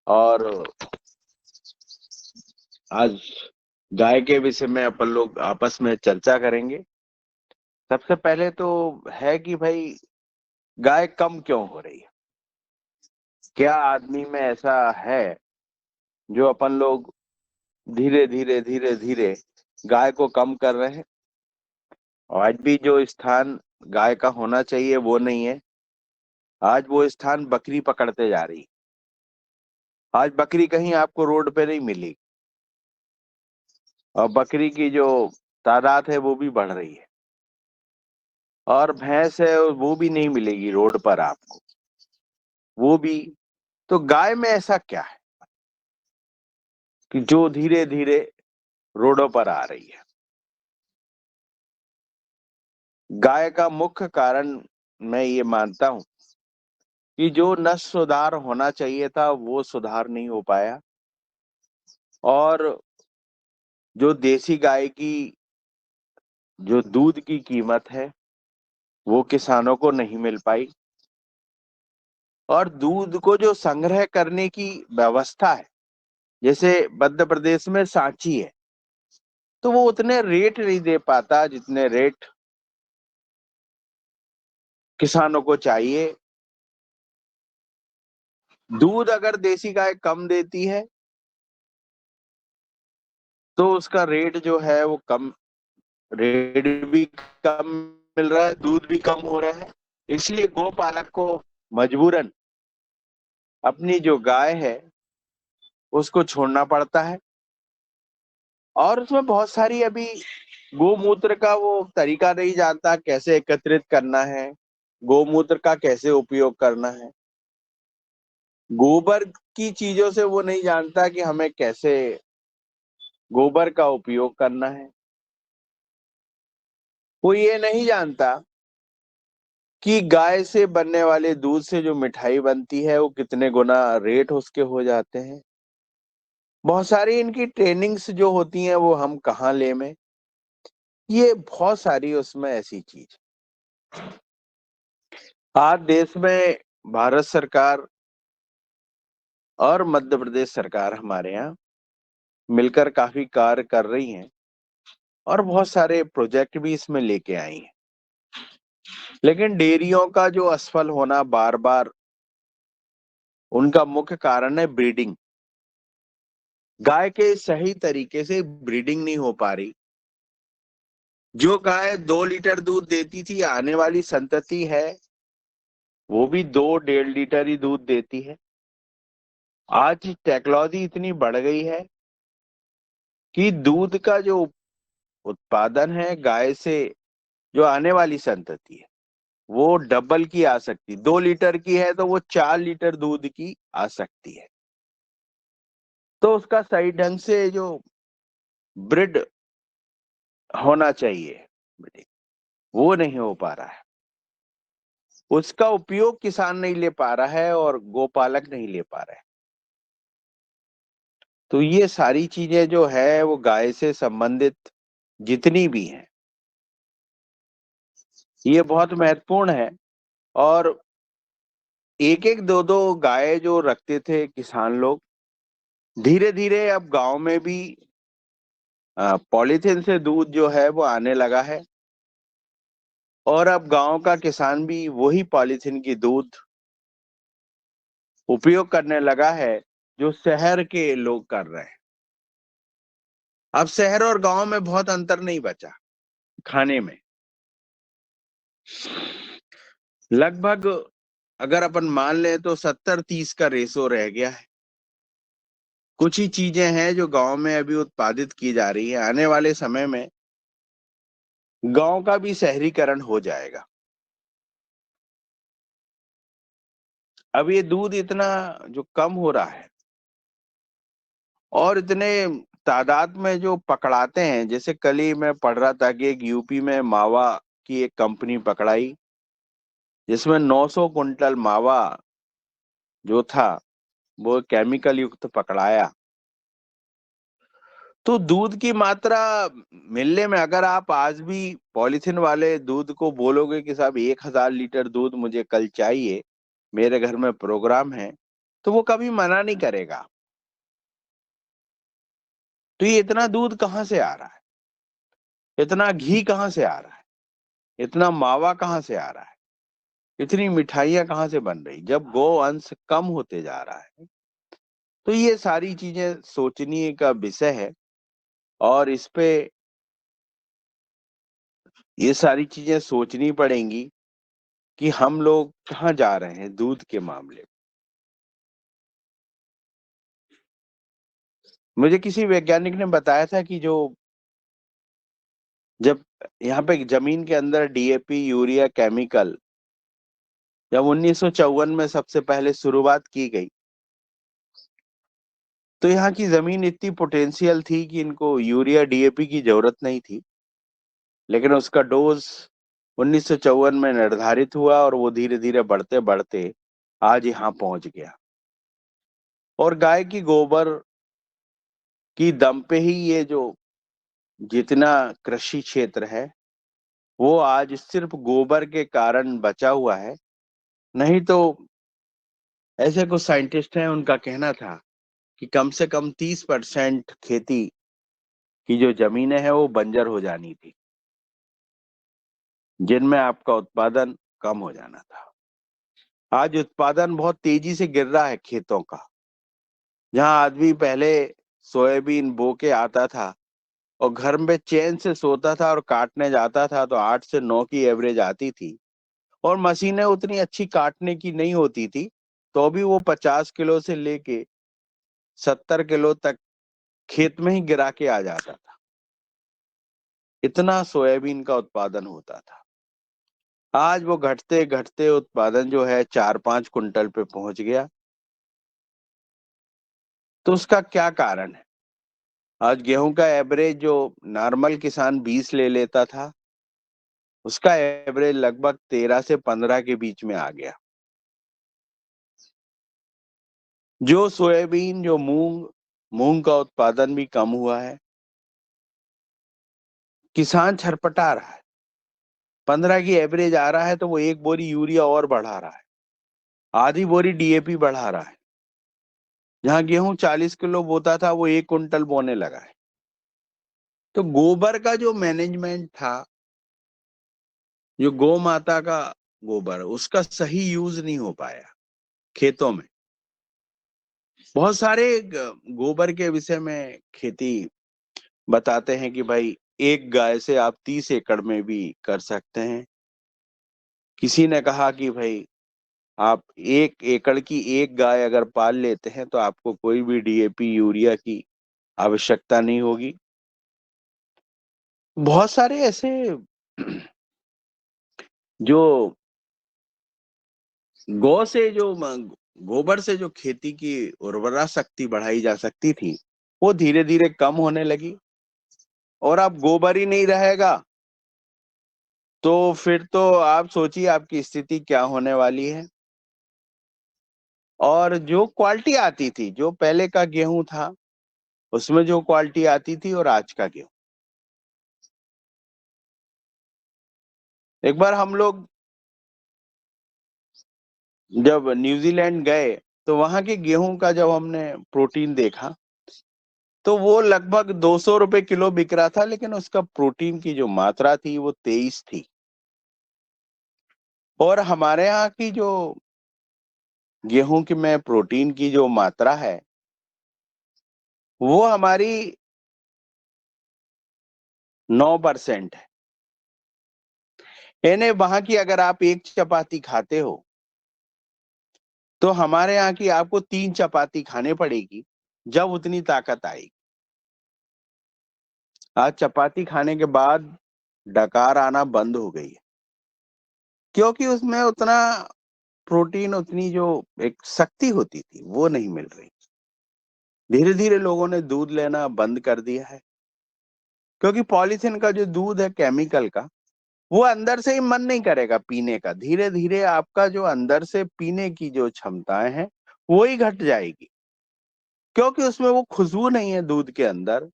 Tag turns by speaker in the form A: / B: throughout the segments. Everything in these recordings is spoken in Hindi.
A: और आज गाय के विषय में अपन लोग आपस में चर्चा करेंगे। सबसे पहले तो है कि भाई गाय कम क्यों हो रही है? क्या आदमी में ऐसा है जो अपन लोग धीरे धीरे धीरे धीरे गाय को कम कर रहे हैं? और आज भी जो स्थान गाय का होना चाहिए वो नहीं है। आज वो स्थान बकरी पकड़ते जा रही है। आज बकरी कहीं आपको रोड पे नहीं मिली, और बकरी की जो तादाद है वो भी बढ़ रही है। और भैंस है वो भी नहीं मिलेगी रोड पर आपको, वो भी। तो गाय में ऐसा क्या है कि जो धीरे धीरे रोडों पर आ रही है? गाय का मुख्य कारण मैं ये मानता हूं कि जो नस्ल सुधार होना चाहिए था वो सुधार नहीं हो पाया, और जो देसी गाय की जो दूध की कीमत है वो किसानों को नहीं मिल पाई, और दूध को जो संग्रह करने की व्यवस्था है, जैसे मध्य प्रदेश में सांची है, तो वो उतने रेट नहीं दे पाता जितने रेट किसानों को चाहिए। दूध अगर देसी गाय कम देती है तो उसका रेट जो है वो कम, रेट भी कम मिल रहा है, दूध भी कम हो रहा है। इसलिए गोपालक को मजबूरन अपनी जो गाय है उसको छोड़ना पड़ता है। और उसमें बहुत सारी अभी गोमूत्र का वो तरीका नहीं जानता, कैसे एकत्रित करना है, गोमूत्र का कैसे उपयोग करना है, गोबर की चीजों से वो नहीं जानता कि हमें कैसे गोबर का उपयोग करना है। वो ये नहीं जानता कि गाय से बनने वाले दूध से जो मिठाई बनती है वो कितने गुना रेट उसके हो जाते हैं। बहुत सारी इनकी ट्रेनिंग्स जो होती हैं वो हम कहाँ ले में, ये बहुत सारी उसमें ऐसी चीज। आज देश में भारत सरकार और मध्य प्रदेश सरकार हमारे यहाँ मिलकर काफी कार्य कर रही हैं, और बहुत सारे प्रोजेक्ट भी इसमें लेके आई हैं। लेकिन डेयरियों का जो असफल होना बार बार, उनका मुख्य कारण है ब्रीडिंग। गाय के सही तरीके से ब्रीडिंग नहीं हो पा रही। जो गाय 2 लीटर दूध देती थी, आने वाली संतति है वो भी 2-1.5 लीटर ही दूध देती है। आज टेक्नोलॉजी इतनी बढ़ गई है कि दूध का जो उत्पादन है गाय से, जो आने वाली संतति है वो डबल की आ सकती, 2 लीटर की है तो वो 4 लीटर दूध की आ सकती है। तो उसका सही ढंग से जो ब्रिड होना चाहिए, वो नहीं हो पा रहा है। उसका उपयोग किसान नहीं ले पा रहा है और गोपालक नहीं ले पा रहे हैं। तो ये सारी चीजें जो है वो गाय से संबंधित जितनी भी हैं, ये बहुत महत्वपूर्ण है। और एक एक दो दो गाय जो रखते थे किसान लोग, धीरे धीरे अब गांव में भी पॉलीथिन से दूध जो है वो आने लगा है, और अब गांव का किसान भी वही पॉलीथिन की दूध उपयोग करने लगा है जो शहर के लोग कर रहे हैं। अब शहर और गांव में बहुत अंतर नहीं बचा खाने में। लगभग अगर अपन मान लें तो 70-30 का रेशो रह गया है। कुछ ही चीजें हैं जो गांव में अभी उत्पादित की जा रही है। आने वाले समय में गांव का भी शहरीकरण हो जाएगा। अब ये दूध इतना जो कम हो रहा है, और इतने तादाद में जो पकड़ाते हैं, जैसे कल ही मैं पढ़ रहा था कि एक यूपी में मावा की एक कंपनी पकड़ाई जिसमें 900 कुंटल मावा जो था वो केमिकल युक्त पकड़ाया। तो दूध की मात्रा मिलने में, अगर आप आज भी पॉलिथीन वाले दूध को बोलोगे कि साहब 1000 लीटर दूध मुझे कल चाहिए, मेरे घर में प्रोग्राम है, तो वो कभी मना नहीं करेगा। तो ये इतना दूध कहाँ से आ रहा है, इतना घी कहाँ से आ रहा है, इतना मावा कहाँ से आ रहा है, इतनी मिठाइयां कहाँ से बन रही, जब गौ अंश कम होते जा रहा है। तो ये सारी चीजें सोचने का विषय है, और इस पे ये सारी चीजें सोचनी पड़ेंगी कि हम लोग कहाँ जा रहे हैं दूध के मामले में। मुझे किसी वैज्ञानिक ने बताया था कि जब यहाँ पे जमीन के अंदर डीएपी यूरिया केमिकल जब 1954 में सबसे पहले शुरुआत की गई, तो यहाँ की जमीन इतनी पोटेंशियल थी कि इनको यूरिया डीएपी की जरूरत नहीं थी। लेकिन उसका डोज 1954 में निर्धारित हुआ और वो धीरे धीरे बढ़ते बढ़ते आज यहाँ पहुंच गया। और गाय की गोबर की दम पे ही ये जो जितना कृषि क्षेत्र है वो आज सिर्फ गोबर के कारण बचा हुआ है। नहीं तो ऐसे कुछ साइंटिस्ट हैं, उनका कहना था कि कम से कम 30% खेती की जो जमीनें हैं वो बंजर हो जानी थी, जिनमें आपका उत्पादन कम हो जाना था। आज उत्पादन बहुत तेजी से गिर रहा है खेतों का। जहां आदमी पहले सोयाबीन बो के आता था और घर में चैन से सोता था और काटने जाता था, तो 8 से 9 की एवरेज आती थी, और मशीनें उतनी अच्छी काटने की नहीं होती थी, तो भी वो 50 किलो से लेके 70 किलो तक खेत में ही गिरा के आ जाता था। इतना सोयाबीन का उत्पादन होता था। आज वो घटते घटते उत्पादन जो है 4-5 कुंटल पे पहुंच गया। तो उसका क्या कारण है? आज गेहूं का एवरेज जो नॉर्मल किसान 20 ले लेता था, उसका एवरेज लगभग 13 से 15 के बीच में आ गया। जो सोयाबीन, जो मूंग, मूंग का उत्पादन भी कम हुआ है। किसान छरपटा रहा है। 15 की एवरेज आ रहा है तो वो एक बोरी यूरिया और बढ़ा रहा है, आधी बोरी डीएपी बढ़ा रहा है। जहां गेहूं 40 किलो बोता था वो 1 कुंटल बोने लगा है। तो गोबर का जो मैनेजमेंट था, जो गौ माता का गोबर, उसका सही यूज नहीं हो पाया खेतों में। बहुत सारे गोबर के विषय में खेती बताते हैं कि भाई एक गाय से आप 30 एकड़ में भी कर सकते हैं। किसी ने कहा कि भाई आप 1 एकड़ की एक गाय अगर पाल लेते हैं तो आपको कोई भी डीएपी यूरिया की आवश्यकता नहीं होगी। बहुत सारे ऐसे जो गौ से जो गोबर से जो खेती की उर्वरा शक्ति बढ़ाई जा सकती थी, वो धीरे धीरे कम होने लगी। और अब गोबर ही नहीं रहेगा तो फिर तो आप सोचिए आपकी स्थिति क्या होने वाली है। और जो क्वालिटी आती थी, जो पहले का गेहूं था उसमें जो क्वालिटी आती थी और आज का गेहूं, एक बार हम लोग जब न्यूजीलैंड गए तो वहां के गेहूं का जब हमने प्रोटीन देखा तो वो लगभग 200 रुपए किलो बिक रहा था, लेकिन उसका प्रोटीन की जो मात्रा थी वो 23 थी। और हमारे यहाँ की जो गेहूं की में प्रोटीन की जो मात्रा है वो हमारी 9% है। यानी वहां की अगर आप एक चपाती खाते हो तो हमारे यहाँ की आपको 3 चपाती खाने पड़ेगी, जब उतनी ताकत आएगी। आज चपाती खाने के बाद डकार आना बंद हो गई है, क्योंकि उसमें उतना प्रोटीन, उतनी जो एक शक्ति होती थी वो नहीं मिल रही। धीरे धीरे लोगों ने दूध लेना बंद कर दिया है, क्योंकि पॉलीथिन का जो दूध है केमिकल का, वो अंदर से ही मन नहीं करेगा पीने का। धीरे धीरे आपका जो अंदर से पीने की जो क्षमताएं हैं वो ही घट जाएगी, क्योंकि उसमें वो खुशबू नहीं है दूध के अंदर,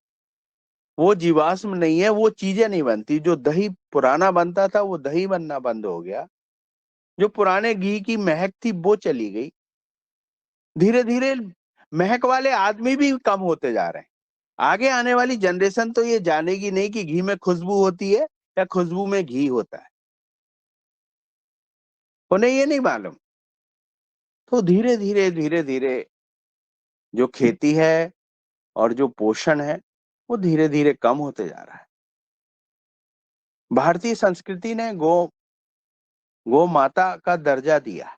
A: वो जीवाश्म नहीं है, वो चीजें नहीं बनती। जो दही पुराना बनता था वो दही बनना बंद हो गया, जो पुराने घी की महक थी वो चली गई। धीरे धीरे महक वाले आदमी भी कम होते जा रहे हैं। आगे आने वाली जनरेशन तो ये जानेगी नहीं कि घी में खुशबू होती है या खुशबू में घी होता है, उन्हें ये नहीं मालूम। तो धीरे धीरे धीरे धीरे जो खेती है और जो पोषण है वो धीरे धीरे कम होते जा रहा है। भारतीय संस्कृति ने गो माता का दर्जा दिया,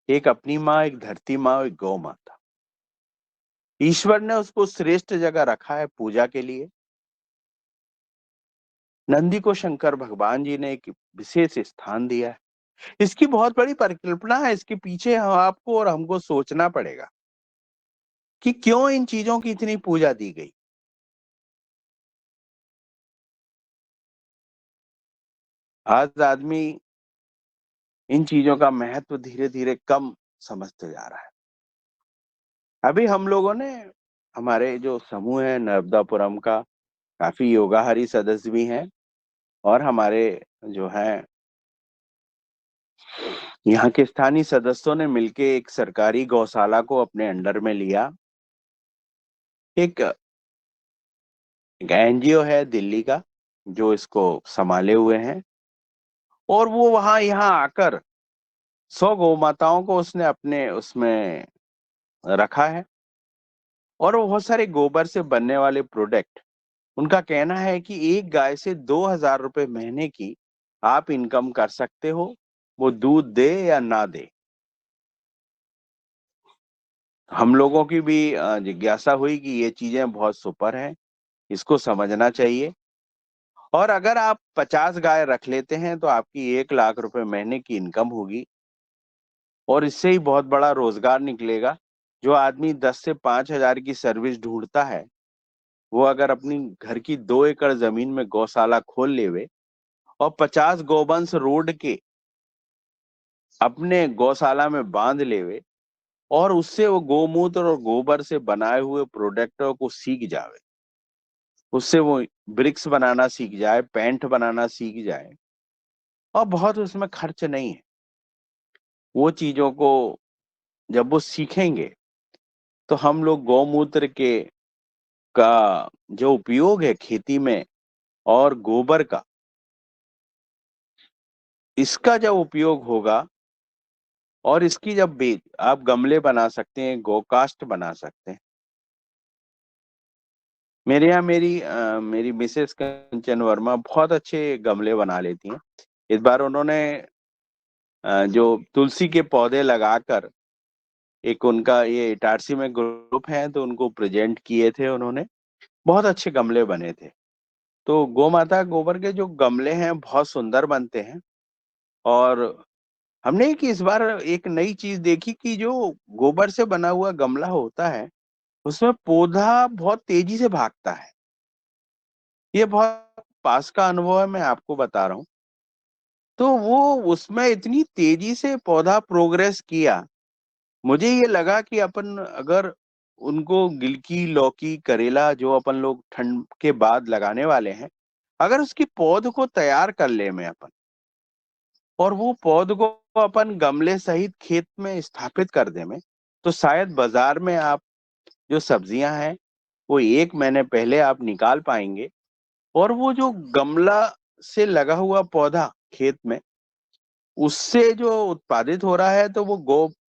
A: एक अपनी माँ, एक धरती माँ, एक गौ माता। ईश्वर ने उसको श्रेष्ठ जगह रखा है पूजा के लिए। नंदी को शंकर भगवान जी ने एक विशेष स्थान दिया है। इसकी बहुत बड़ी परिकल्पना है, इसके पीछे आपको और हमको सोचना पड़ेगा कि क्यों इन चीजों की इतनी पूजा दी गई। आज आदमी इन चीजों का महत्व धीरे धीरे कम समझते जा रहा है। अभी हम लोगों ने, हमारे जो समूह है नर्मदापुरम का, काफी योगाहारी सदस्य भी हैं और हमारे जो है यहाँ के स्थानीय सदस्यों ने मिलके एक सरकारी गौशाला को अपने अंडर में लिया। एक एनजीओ है दिल्ली का जो इसको संभाले हुए हैं, और वो वहां यहाँ आकर 100 गौ माताओं को उसने अपने उसमें रखा है। और वो बहुत सारे गोबर से बनने वाले प्रोडक्ट, उनका कहना है कि एक गाय से 2,000 रुपए महीने की आप इनकम कर सकते हो, वो दूध दे या ना दे। हम लोगों की भी जिज्ञासा हुई कि ये चीजें बहुत सुपर हैं, इसको समझना चाहिए। और अगर आप 50 गाय रख लेते हैं तो आपकी 1,00,000 रुपए महीने की इनकम होगी, और इससे ही बहुत बड़ा रोजगार निकलेगा। जो आदमी 10 से 5,000 की सर्विस ढूंढता है, वो अगर अपनी घर की 2 एकड़ जमीन में गौशाला खोल लेवे और 50 गौवंश रोड के अपने गौशाला में बांध लेवे, और उससे वो गोमूत्र और गोबर से बनाए हुए प्रोडक्टों को सीख जावे, उससे वो ब्रिक्स बनाना सीख जाए, पेंट बनाना सीख जाए, और बहुत उसमें खर्च नहीं है। वो चीजों को जब वो सीखेंगे तो हम लोग गौमूत्र के का जो उपयोग है खेती में और गोबर का, इसका जब उपयोग होगा और इसकी जब बेच आप गमले बना सकते हैं, गोकास्ट बना सकते हैं। मेरे यहाँ मेरी मिसेस कंचन वर्मा बहुत अच्छे गमले बना लेती हैं। इस बार उन्होंने जो तुलसी के पौधे लगाकर, एक उनका ये इटारसी में ग्रुप है तो उनको प्रेजेंट किए थे उन्होंने, बहुत अच्छे गमले बने थे। तो गौ माता गोबर के जो गमले हैं बहुत सुंदर बनते हैं। और हमने कि इस बार एक नई चीज देखी कि जो गोबर से बना हुआ गमला होता है उसमें पौधा बहुत तेजी से भागता है। ये बहुत पास का अनुभव है, मैं आपको बता रहा हूँ। तो वो उसमें इतनी तेजी से पौधा प्रोग्रेस किया, मुझे ये लगा कि अपन अगर उनको गिलकी, लौकी, करेला जो अपन लोग ठंड के बाद लगाने वाले हैं, अगर उसकी पौध को तैयार कर ले में अपन, और वो पौध को अपन गमले सहित खेत में स्थापित कर दे में, तो शायद बाजार में आप जो सब्जियां हैं वो 1 महीने पहले आप निकाल पाएंगे। और वो जो गमला से लगा हुआ पौधा खेत में, उससे जो उत्पादित हो रहा है, तो वो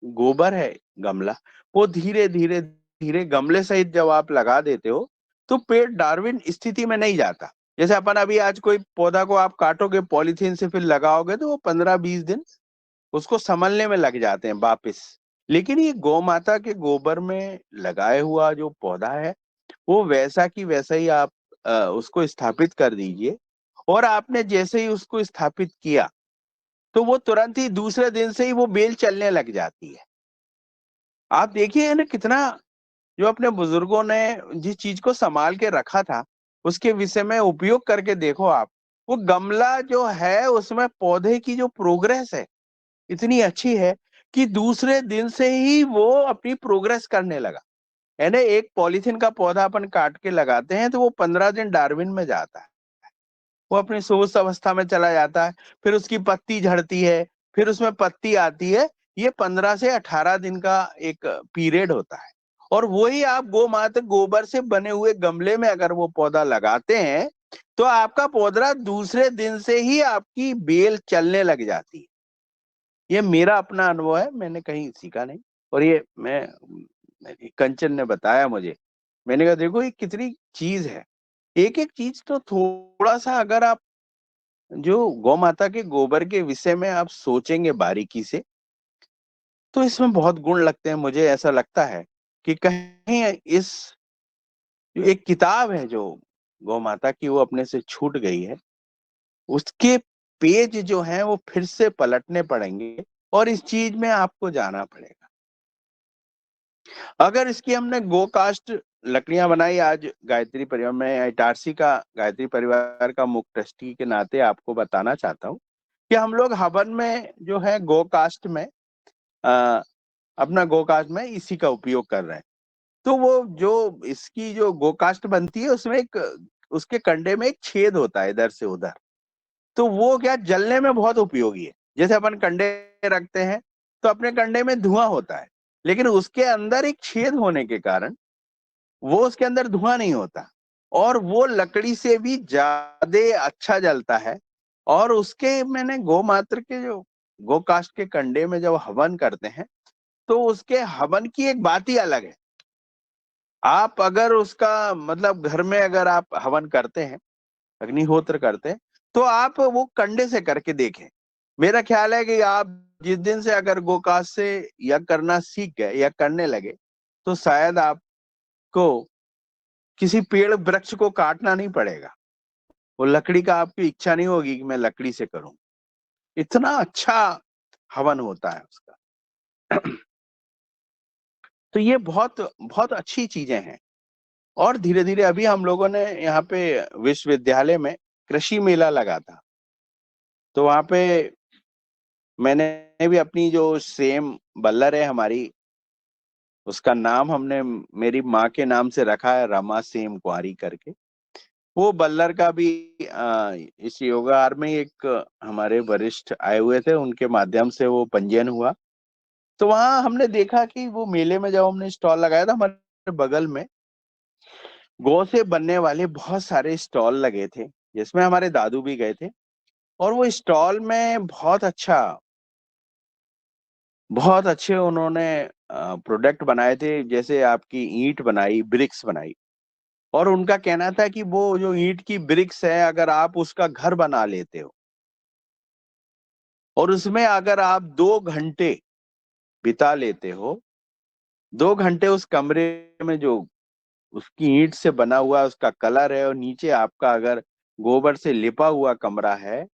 A: गोबर है गमला, वो धीरे धीरे धीरे गमले सहित जब आप लगा देते हो तो पेड़ डार्विन स्थिति में नहीं जाता। जैसे अपन अभी आज कोई पौधा को आप काटोगे पॉलीथीन से फिर लगाओगे तो वो 15-20 दिन उसको संभलने में लग जाते हैं वापिस। लेकिन ये गौ माता के गोबर में लगाए हुआ जो पौधा है वो वैसा की वैसा ही आप उसको स्थापित कर दीजिए, और आपने जैसे ही उसको स्थापित किया तो वो तुरंत ही दूसरे दिन से ही वो बेल चलने लग जाती है। आप देखिए ना कितना, जो अपने बुजुर्गों ने जिस चीज को संभाल के रखा था उसके विषय में उपयोग करके देखो आप। वो गमला जो है उसमें पौधे की जो प्रोग्रेस है इतनी अच्छी है कि दूसरे दिन से ही वो अपनी प्रोग्रेस करने लगा। यानी एक पॉलीथीन का पौधा अपन काट के लगाते हैं तो वो 15 दिन डार्विन में जाता है, वो अपनी सोच अवस्था में चला जाता है, फिर उसकी पत्ती झड़ती है, फिर उसमें पत्ती आती है, ये 15 से 18 दिन का एक पीरियड होता है। और वही आप गौ माता गोबर से बने हुए गमले में अगर वो पौधा लगाते हैं तो आपका पौधा दूसरे दिन से ही आपकी बेल चलने लग जाती है। ये मेरा अपना अनुभव है, मैंने कहीं सीखा नहीं। और ये कंचन ने बताया मुझे। मैंने कहा देखो ये कितनी चीज है, एक एक चीज तो थोड़ा सा अगर आप जो गौ माता के गोबर के विषय में आप सोचेंगे बारीकी से, तो इसमें बहुत गुण लगते हैं। मुझे ऐसा लगता है कि कहीं इस जो एक किताब है जो गौ माता की वो अपने से छूट गई है, उसके पेज जो हैं वो फिर से पलटने पड़ेंगे और इस चीज में आपको जाना पड़ेगा। अगर इसकी हमने गो कास्ट लकड़ियां बनाई, आज गायत्री परिवार में इटारसी का गायत्री परिवार का मुख्य ट्रस्टी के नाते आपको बताना चाहता हूँ कि हम लोग हवन में जो है गो कास्ट में अ, अपना गो कास्ट में इसी का उपयोग कर रहे हैं। तो वो जो इसकी जो गो कास्ट बनती है उसमें एक उसके कंडे में एक छेद होता है इधर से उधर। तो वो क्या जलने में बहुत उपयोगी है। जैसे अपन कंडे रखते हैं तो अपने कंडे में धुआं होता है, लेकिन उसके अंदर एक छेद होने के कारण वो उसके अंदर धुआं नहीं होता और वो लकड़ी से भी ज्यादा अच्छा जलता है। और उसके मैंने गौ मात्र के जो गो कास्ट के कंडे में जब हवन करते हैं तो उसके हवन की एक बात ही अलग है। आप अगर उसका मतलब घर में अगर आप हवन करते हैं, अग्निहोत्र करते हैं, तो आप वो कंडे से करके देखें। मेरा ख्याल है कि आप जिस दिन से अगर गोकाश से यज्ञ करना सीख गए या करने लगे तो शायद आपको किसी पेड़ वृक्ष को काटना नहीं पड़ेगा। वो लकड़ी का आपकी इच्छा नहीं होगी कि मैं लकड़ी से करूं। इतना अच्छा हवन होता है उसका। तो ये बहुत बहुत अच्छी चीजें हैं। और धीरे धीरे अभी हम लोगों ने यहाँ पे विश्वविद्यालय में कृषि मेला लगा था, तो वहां पे मैंने भी अपनी जो सेम बल्लर है हमारी, उसका नाम हमने मेरी माँ के नाम से रखा है, रमा सेम कुंवारी करके। वो बल्लर का भी इस योगार में एक हमारे वरिष्ठ आए हुए थे, उनके माध्यम से वो पंजीयन हुआ। तो वहां हमने देखा कि वो मेले में जब हमने स्टॉल लगाया था, हमारे बगल में गौ से बनने वाले बहुत सारे स्टॉल लगे थे, जिसमें हमारे दादू भी गए थे। और वो स्टॉल में बहुत अच्छे उन्होंने प्रोडक्ट बनाए थे। जैसे आपकी ईंट बनाई, ब्रिक्स बनाई। और उनका कहना था कि वो जो ईंट की ब्रिक्स है, अगर आप उसका घर बना लेते हो और उसमें अगर आप 2 घंटे बिता लेते हो, 2 घंटे उस कमरे में जो उसकी ईंट से बना हुआ उसका कलर है और नीचे आपका अगर गोबर से लिपा हुआ कमरा है,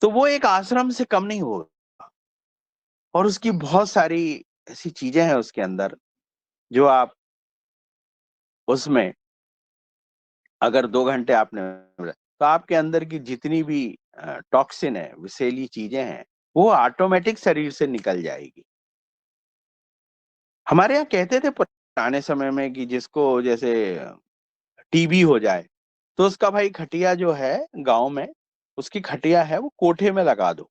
A: तो वो एक आश्रम से कम नहीं होगा। और उसकी बहुत सारी ऐसी चीजें हैं उसके अंदर जो आप उसमें अगर 2 घंटे आपने तो आपके अंदर की जितनी भी टॉक्सिन है, विषैली चीजें हैं, वो ऑटोमेटिक शरीर से निकल जाएगी। हमारे यहाँ कहते थे पुराने समय में कि जिसको जैसे टीबी हो जाए तो उसका भाई खटिया जो है गांव में, उसकी खटिया है वो कोठे में लगा दो।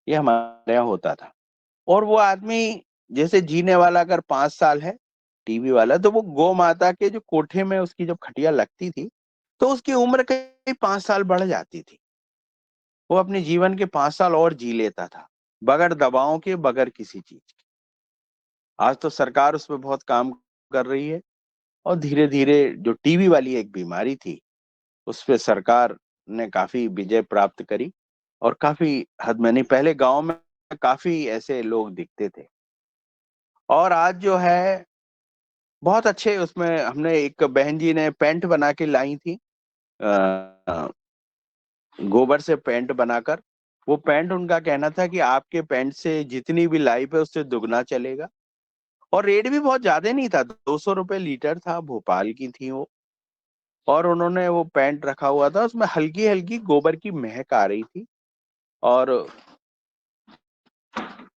A: ये हमारे यहाँ होता था। और वो आदमी जैसे जीने वाला अगर 5 साल है टीबी वाला, तो वो गौ माता के जो कोठे में उसकी जब खटिया लगती थी तो उसकी उम्र कई 5 साल बढ़ जाती थी। वो अपने जीवन के 5 साल और जी लेता था, बगैर दवाओं के, बगैर किसी चीज के। आज तो सरकार उस पर बहुत काम कर रही है। और धीरे धीरे जो टीबी वाली एक बीमारी थी उस पे सरकार ने काफी विजय प्राप्त करी। और काफी हद में नहीं, पहले गांव में काफी ऐसे लोग दिखते थे। और आज जो है बहुत अच्छे उसमें हमने एक बहन जी ने पेंट बना के लाई थी, अ, गोबर से पेंट बनाकर। वो पेंट उनका कहना था कि आपके पेंट से जितनी भी लाइफ है उससे दुगना चलेगा। और रेट भी बहुत ज्यादा नहीं था, 200 रुपए लीटर था, भोपाल की थी वो। और उन्होंने वो पेंट रखा हुआ था, उसमें हल्की हल्की गोबर की महक आ रही थी। और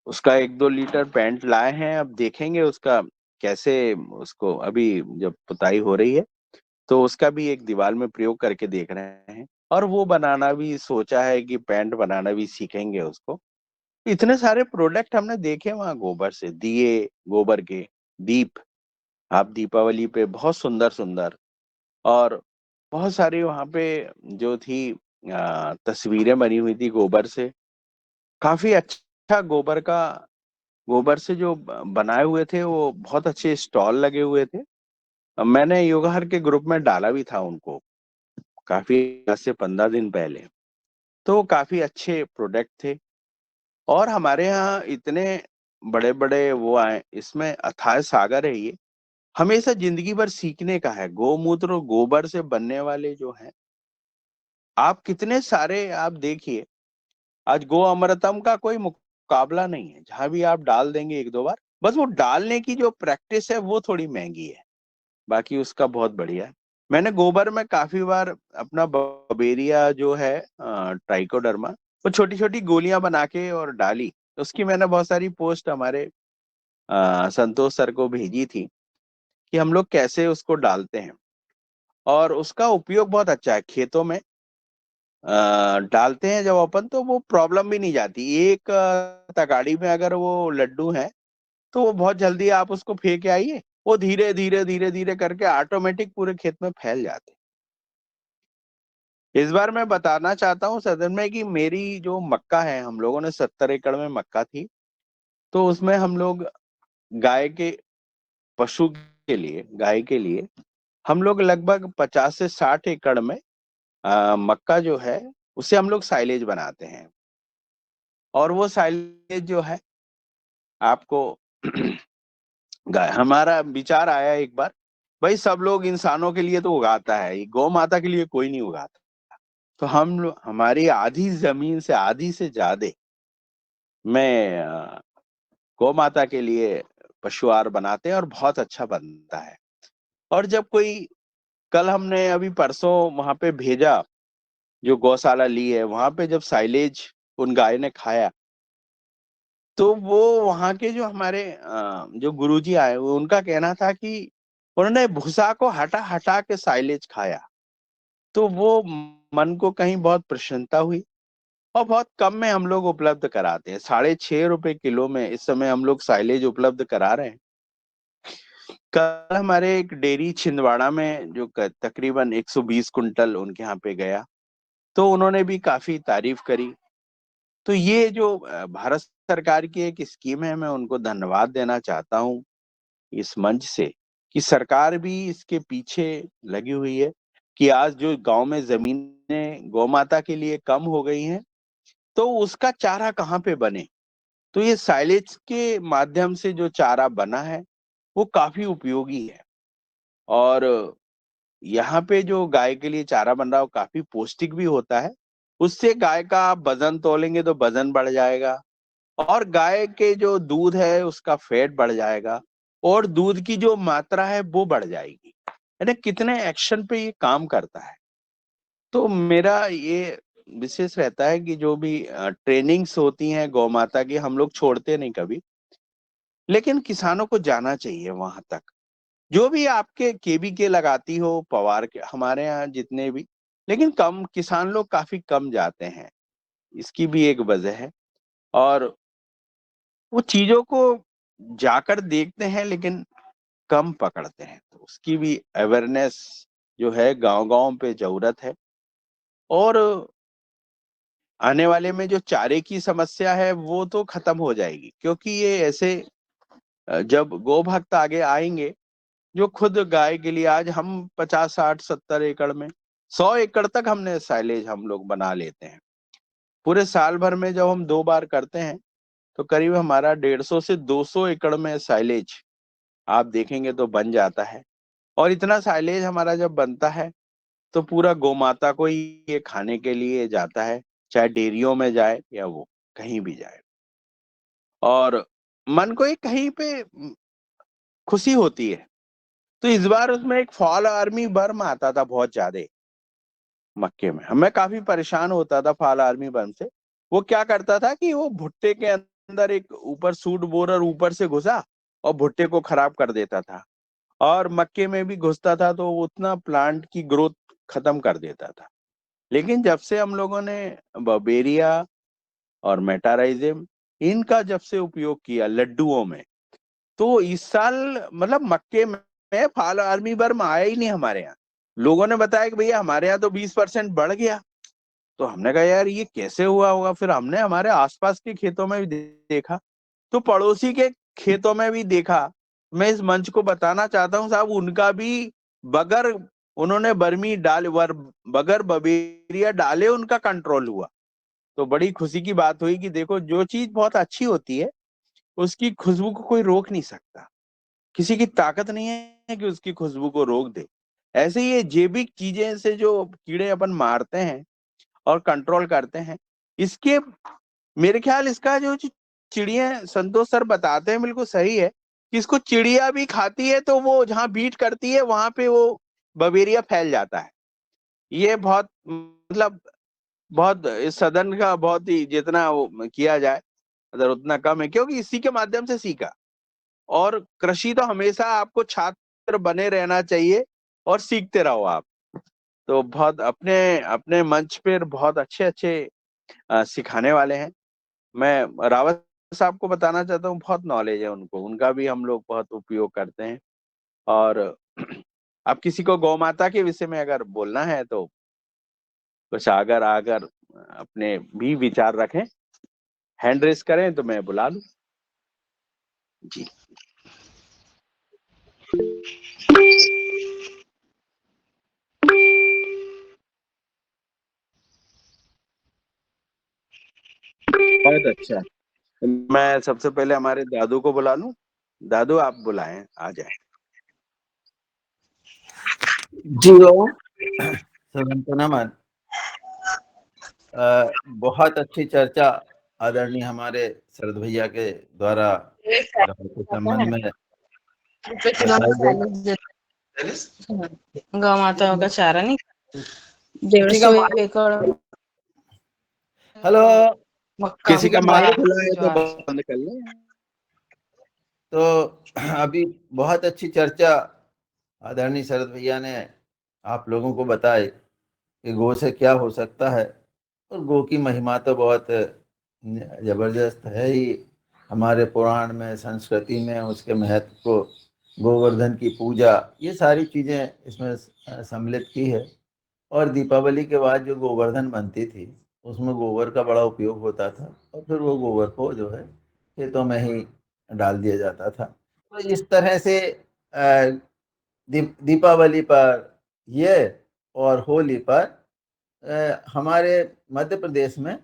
A: उसका 1-2 लीटर पेंट लाए हैं, अब देखेंगे उसका कैसे, उसको अभी जब पुताई हो रही है तो उसका भी एक दीवार में प्रयोग करके देख रहे हैं। और वो बनाना भी सोचा है कि पेंट बनाना भी सीखेंगे उसको। इतने सारे प्रोडक्ट हमने देखे वहां गोबर से, दिए गोबर के, दीप, आप दीपावली पे बहुत सुंदर सुंदर, और बहुत सारी वहां पे जो थी तस्वीरें बनी हुई थी गोबर से, काफी अच्छा गोबर से जो बनाए हुए थे, वो बहुत अच्छे स्टॉल लगे हुए थे। मैंने योगा हर के ग्रुप में डाला भी था उनको, काफी 10 से 15 दिन पहले। तो काफी अच्छे प्रोडक्ट थे। और हमारे यहाँ इतने बड़े बड़े वो आए, इसमें अथाह सागर है ये, हमेशा जिंदगी भर सीखने का है। गोमूत्र और गोबर से बनने वाले जो हैं, आप कितने सारे आप देखिए, आज गो अमृतम का कोई मुकाबला नहीं है। जहां भी आप डाल देंगे एक दो बार, बस वो डालने की जो प्रैक्टिस है वो थोड़ी महंगी है, बाकी उसका बहुत बढ़िया है। मैंने गोबर में काफी बार अपना बबेरिया जो है, ट्राइकोडर्मा, वो छोटी छोटी गोलियां बना के और डाली। उसकी मैंने बहुत सारी पोस्ट हमारे संतोष सर को भेजी थी कि हम लोग कैसे उसको डालते हैं। और उसका उपयोग बहुत अच्छा है खेतों में। डालते हैं जब अपन, तो वो प्रॉब्लम भी नहीं जाती। एक तगाड़ी में अगर वो लड्डू है, तो वो बहुत जल्दी आप उसको फेंक आइए, वो धीरे धीरे धीरे धीरे करके ऑटोमेटिक पूरे खेत में फैल जाते हैं। इस बार मैं बताना चाहता हूँ सदन में कि मेरी जो मक्का है, हम लोगों ने 70 एकड़ में मक्का थी, तो उसमें हम लोग गाय के पशु के लिए, गाय के लिए हम लोग लगभग 50 से 60 एकड़ में मक्का जो है, उससे हम लोग साइलेज बनाते हैं। और वो साइलेज जो है आपको गाय, हमारा विचार आया एक बार, भाई सब लोग इंसानों के लिए तो उगाता है, ये गौ माता के लिए कोई नहीं उगाता। तो हमारी आधी जमीन से, आधी से ज्यादा में गौ माता के लिए पशु आहार बनाते हैं, और बहुत अच्छा बनता है। और जब कोई, कल हमने अभी परसों वहां पे भेजा, जो गौशाला ली है वहां पे, जब साइलेज उन गाय ने खाया, तो वो वहां के जो हमारे जो गुरुजी आए, वो उनका कहना था कि उन्होंने भूसा को हटा हटा के साइलेज खाया। तो वो मन को कहीं बहुत प्रसन्नता हुई। और बहुत कम में हम लोग उपलब्ध कराते हैं, 6.5 रुपए किलो में इस समय हम लोग साइलेज उपलब्ध करा रहे हैं। कल हमारे एक डेयरी छिंदवाड़ा में जो तकरीबन 120 कुंटल उनके यहाँ पे गया, तो उन्होंने भी काफी तारीफ करी। तो ये जो भारत सरकार की एक स्कीम है, मैं उनको धन्यवाद देना चाहता हूँ इस मंच से, कि सरकार भी इसके पीछे लगी हुई है, कि आज जो गांव में जमीनें गौ माता के लिए कम हो गई हैं, तो उसका चारा कहाँ पे बने। तो ये साइलेज के माध्यम से जो चारा बना है, वो काफी उपयोगी है। और यहाँ पे जो गाय के लिए चारा बन रहा है, वो काफी पौष्टिक भी होता है। उससे गाय का आप वजन तोलेंगे तो वजन बढ़ जाएगा, और गाय के जो दूध है उसका फैट बढ़ जाएगा, और दूध की जो मात्रा है वो बढ़ जाएगी। यानी कितने एक्शन पे ये काम करता है। तो मेरा ये विशेष रहता है कि जो भी ट्रेनिंग्स होती हैं गौ माता की, हम लोग छोड़ते नहीं कभी, लेकिन किसानों को जाना चाहिए वहां तक। जो भी आपके केबीके लगाती हो, पवार के, हमारे यहाँ जितने भी, लेकिन कम किसान लोग काफी कम जाते हैं, इसकी भी एक वजह है। और वो चीजों को जाकर देखते हैं, लेकिन कम पकड़ते हैं। तो उसकी भी अवेयरनेस जो है गांव गांव पे जरूरत है। और आने वाले में जो चारे की समस्या है वो तो खत्म हो जाएगी, क्योंकि ये ऐसे जब गो भक्त आगे आएंगे, जो खुद गाय के लिए, आज हम 50 60 70 एकड़ में, 100 एकड़ तक हमने साइलेज हम लोग बना लेते हैं। पूरे साल भर में जब हम 2 बार करते हैं, तो करीब हमारा 150 से 200 एकड़ में साइलेज आप देखेंगे तो बन जाता है। और इतना साइलेज हमारा जब बनता है, तो पूरा गौ माता को ही ये खाने के लिए जाता है, चाहे डेयरियों में जाए या वो कहीं भी जाए। और मन को एक कहीं पे खुशी होती है। तो इस बार उसमें एक फॉल आर्मी बर्म आता था बहुत ज्यादा मक्के में, हमें काफी परेशान होता था फॉल आर्मी बर्म से। वो क्या करता था कि वो भुट्टे के अंदर एक ऊपर सूट बोरर ऊपर से घुसा, और भुट्टे को खराब कर देता था। और मक्के में भी घुसता था, तो वो उतना प्लांट की ग्रोथ खत्म कर देता था। लेकिन जब से हम लोगों ने बबेरिया और मेटाराइजिम, इनका जब से उपयोग किया लड्डुओं में, तो इस साल मतलब मक्के में फाल आर्मी वर्म आया ही नहीं हमारे यहाँ। लोगों ने बताया कि भैया हमारे यहाँ तो 20% बढ़ गया। तो हमने कहा यार ये कैसे हुआ होगा। फिर हमने हमारे आसपास के खेतों में भी देखा, तो पड़ोसी के खेतों में भी देखा। मैं इस मंच को बताना चाहता हूँ साहब, उनका भी बगैर उन्होंने बर्मी डाल बगैर बवेरिया डाले उनका कंट्रोल हुआ। तो बड़ी खुशी की बात हुई कि देखो जो चीज बहुत अच्छी होती है उसकी खुशबू को कोई रोक नहीं सकता, किसी की ताकत नहीं है कि उसकी खुशबू को रोक दे। ऐसे ही ये जैविक चीजें से जो कीड़े अपन मारते हैं और कंट्रोल करते हैं, इसके मेरे ख्याल इसका जो चिड़िया संतोष सर बताते हैं बिल्कुल सही है कि इसको चिड़िया भी खाती है तो वो जहाँ बीट करती है वहां पे वो बवेरिया फैल जाता है। ये बहुत मतलब बहुत इस सदन का बहुत ही जितना वो किया जाए अगर उतना कम है, क्योंकि इसी के माध्यम से सीखा। और कृषि तो हमेशा आपको छात्र बने रहना चाहिए और सीखते रहो आप। तो बहुत अपने अपने मंच पर बहुत अच्छे अच्छे सिखाने वाले हैं। मैं रावत साहब को बताना चाहता हूँ, बहुत नॉलेज है उनको, उनका भी हम लोग बहुत उपयोग करते हैं। और अब किसी को गौ माता के विषय में अगर बोलना है तो कुछ अगर अगर अपने भी विचार रखें, हैंड रेस करें तो मैं बुला लूं। जी बहुत अच्छा। मैं सबसे पहले हमारे दादू को बुला लूं। दादू आप बुलाएं, आ जाएं।
B: जी ओम सदन नमन। बहुत अच्छी चर्चा आदरणीय हमारे शरद भैया के द्वारा गाय के संबंध में बताई गई।
C: गौ माताओं का चारा नहीं,
B: किसी का
C: 150 एकड़
B: हेलो,
C: मक्का
A: किसी का
C: बोया
A: माइक खुला है तो
C: ज्वार से।
A: बंद कर लें।
B: तो अभी बहुत अच्छी चर्चा आदरणीय शरद भैया ने आप लोगों को बताई कि गो से क्या हो सकता है। और गो की महिमा तो बहुत जबरदस्त है ही। हमारे पुराण में, संस्कृति में उसके महत्व को, गोवर्धन की पूजा, ये सारी चीज़ें इसमें सम्मिलित की है। और दीपावली के बाद जो गोवर्धन बनती थी उसमें गोबर का बड़ा उपयोग होता था, और फिर वो गोबर को जो है खेतों में ही डाल दिया जाता था। तो इस तरह से दीपावली पर ये और होली पर हमारे मध्य प्रदेश में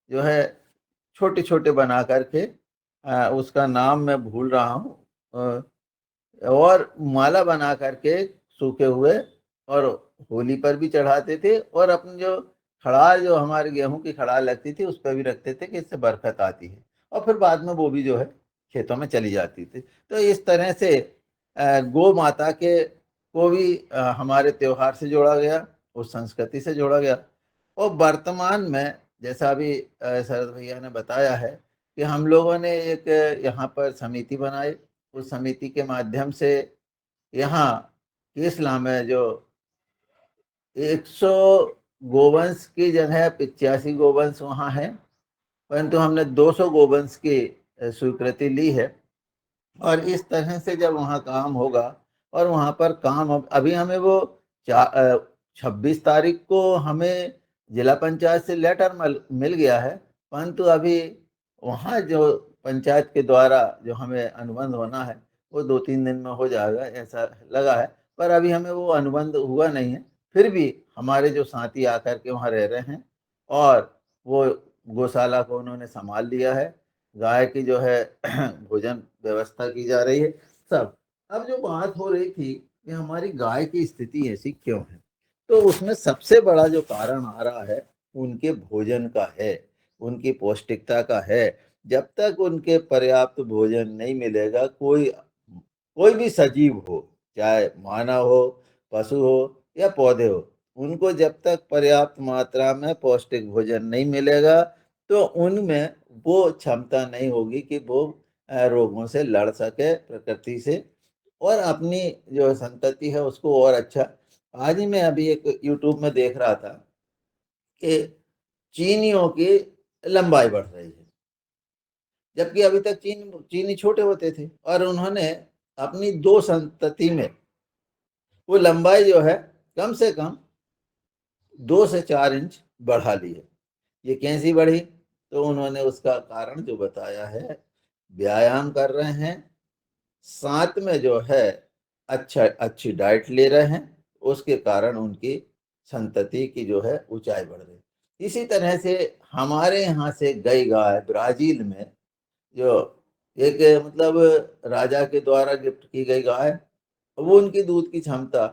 B: जो है छोटे छोटे बना करके, उसका नाम मैं भूल रहा हूँ, और माला बना करके सूखे हुए, और होली पर भी चढ़ाते थे, और अपनी जो खड़ाल, जो हमारे गेहूं की खड़ाल लगती थी, उस पर भी रखते थे कि इससे बरकत आती है। और फिर बाद में वो भी जो है खेतों में चली जाती थी। तो इस तरह से गौ माता के को भी हमारे त्योहार से जोड़ा गया, उस संस्कृति से जोड़ा गया। और वर्तमान में जैसा अभी शरद भैया ने बताया है कि हम लोगों ने एक यहाँ पर समिति बनाई। उस समिति के माध्यम से यहाँ केसला में जो 100 गोवंश की जगह 85 गोवंश वहाँ है, परंतु हमने 200 गोवंश की स्वीकृति ली है। और इस तरह से जब वहाँ काम होगा, और वहाँ पर काम अभी हमें वो 26 तारीख को हमें जिला पंचायत से लेटर मिल गया है, परंतु अभी वहाँ जो पंचायत के द्वारा जो हमें अनुबंध होना है वो 2-3 दिन में हो जाएगा ऐसा लगा है। पर अभी हमें वो अनुबंध हुआ नहीं है। फिर भी हमारे जो साथी आकर के वहाँ रह रहे हैं, और वो गौशाला को उन्होंने संभाल लिया है। गाय की जो है भोजन व्यवस्था की जा रही है सब। अब जो बात हो रही थी कि हमारी गाय की स्थिति ऐसी क्यों है, तो उसमें सबसे बड़ा जो कारण आ रहा है उनके भोजन का है, उनकी पौष्टिकता का है। जब तक उनके पर्याप्त भोजन नहीं मिलेगा, कोई कोई भी सजीव हो, चाहे मानव हो, पशु हो या पौधे हो, उनको जब तक पर्याप्त मात्रा में पौष्टिक भोजन नहीं मिलेगा तो उनमें वो क्षमता नहीं होगी कि वो रोगों से लड़ सके प्रकृति से, और अपनी जो संतति है उसको और अच्छा। आज ही मैं अभी एक यूट्यूब में देख रहा था कि चीनियों की लंबाई बढ़ रही है। जबकि अभी तक चीनी छोटे होते थे, और उन्होंने अपनी 2 संतति में वो लंबाई जो है कम से कम 2 से 4 इंच बढ़ा ली है। ये कैसी बढ़ी? तो उन्होंने उसका कारण जो बताया है, व्यायाम कर रहे हैं, साथ में जो है अच्छी डाइट ले रहे हैं, उसके कारण उनकी संतति की जो है ऊंचाई बढ़ रही। इसी तरह से हमारे यहाँ से गई गाय ब्राजील में, जो एक मतलब राजा के द्वारा गिफ्ट की गई गाय, वो उनकी दूध की क्षमता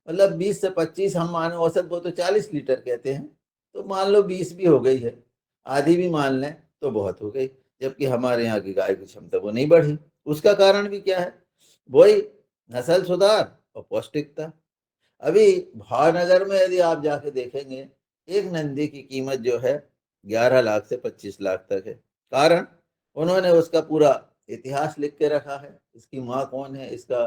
B: मतलब 20 से 25, हम माने औसत वो तो 40 लीटर कहते हैं, तो मान लो 20 भी हो गई है, आधी भी मान लें तो बहुत हो गई। जबकि हमारे यहाँ की गाय की क्षमता वो नहीं बढ़ी। उसका कारण भी क्या है? वही नस्ल सुधार और पौष्टिकता। अभी भावनगर में यदि आप जाके देखेंगे, एक नंदी की कीमत जो है 11 लाख से 25 लाख तक है। कारण, उन्होंने उसका पूरा इतिहास लिख के रखा है, इसकी माँ कौन है, इसका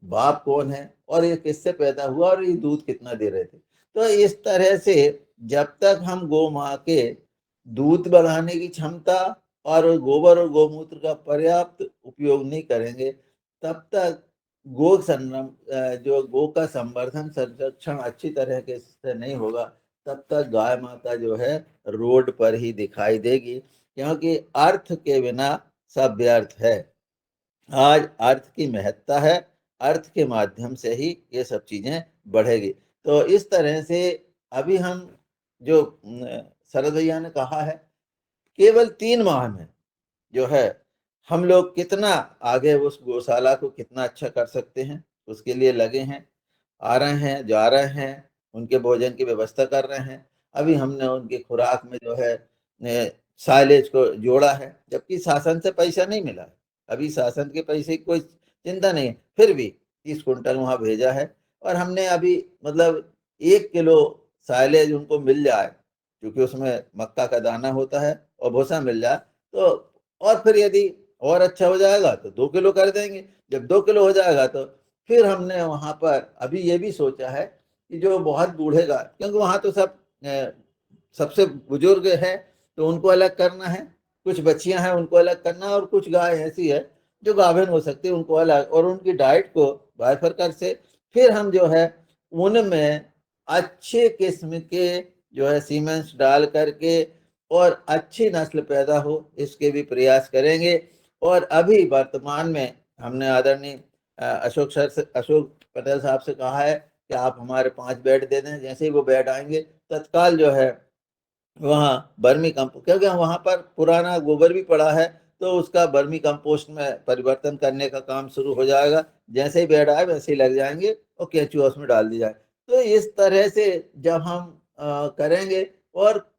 B: बाप कौन है, और ये किससे पैदा हुआ, और ये दूध कितना दे रहे थे। तो इस तरह से जब तक हम गौ माँ के दूध बढ़ाने की क्षमता और गोबर और गौमूत्र का पर्याप्त उपयोग नहीं करेंगे, तब तक जो गो का संवर्धन संरक्षण अच्छी तरह के से नहीं होगा, तब तक गाय माता जो है रोड पर ही दिखाई देगी, क्योंकि अर्थ के बिना सब व्यर्थ है। आज अर्थ की महत्ता है, अर्थ के माध्यम से ही ये सब चीजें बढ़ेगी। तो इस तरह से अभी हम जो शरद भैया ने कहा है, केवल 3 माह में जो है हम लोग कितना आगे उस गौशाला को कितना अच्छा कर सकते हैं, उसके लिए लगे हैं, आ रहे हैं, जा रहे हैं, उनके भोजन की व्यवस्था कर रहे हैं। अभी हमने उनकी खुराक में जो है साइलेज को जोड़ा है, जबकि शासन से पैसा नहीं मिला है। अभी शासन के पैसे की कोई चिंता नहीं है, फिर भी 30 कुंटल वहाँ भेजा है। और हमने अभी मतलब 1 किलो साइलेज उनको मिल जाए, क्योंकि उसमें मक्का का दाना होता है और भूसा मिल जाए तो, और फिर यदि और अच्छा हो जाएगा तो 2 किलो कर देंगे। जब 2 किलो हो जाएगा तो फिर हमने वहां पर अभी ये भी सोचा है कि जो बहुत बूढ़े गाय, क्योंकि वहां तो सबसे बुजुर्ग है तो उनको अलग करना है, कुछ बच्चियां हैं उनको अलग करना, और कुछ गाय ऐसी है जो गाभिन हो सकती है उनको अलग, और उनकी डाइट को बायफरकर से फिर हम जो है उनमें अच्छे किस्म के जो है सीमेंट्स डाल करके और अच्छी नस्ल पैदा हो, इसके भी प्रयास करेंगे। और अभी वर्तमान में हमने आदरणीय अशोक पटेल साहब से कहा है कि आप हमारे 5 बेड दे दें। जैसे ही वो बेड आएंगे, तत्काल जो है वहाँ बर्मी कंपोस्ट, क्योंकि वहाँ पर पुराना गोबर भी पड़ा है, तो उसका बर्मी कंपोस्ट में परिवर्तन करने का काम शुरू हो जाएगा। जैसे ही बेड आए वैसे ही लग जाएंगे और केचुआ उसमें डाल दी जाए। तो इस तरह से जब हम करेंगे, और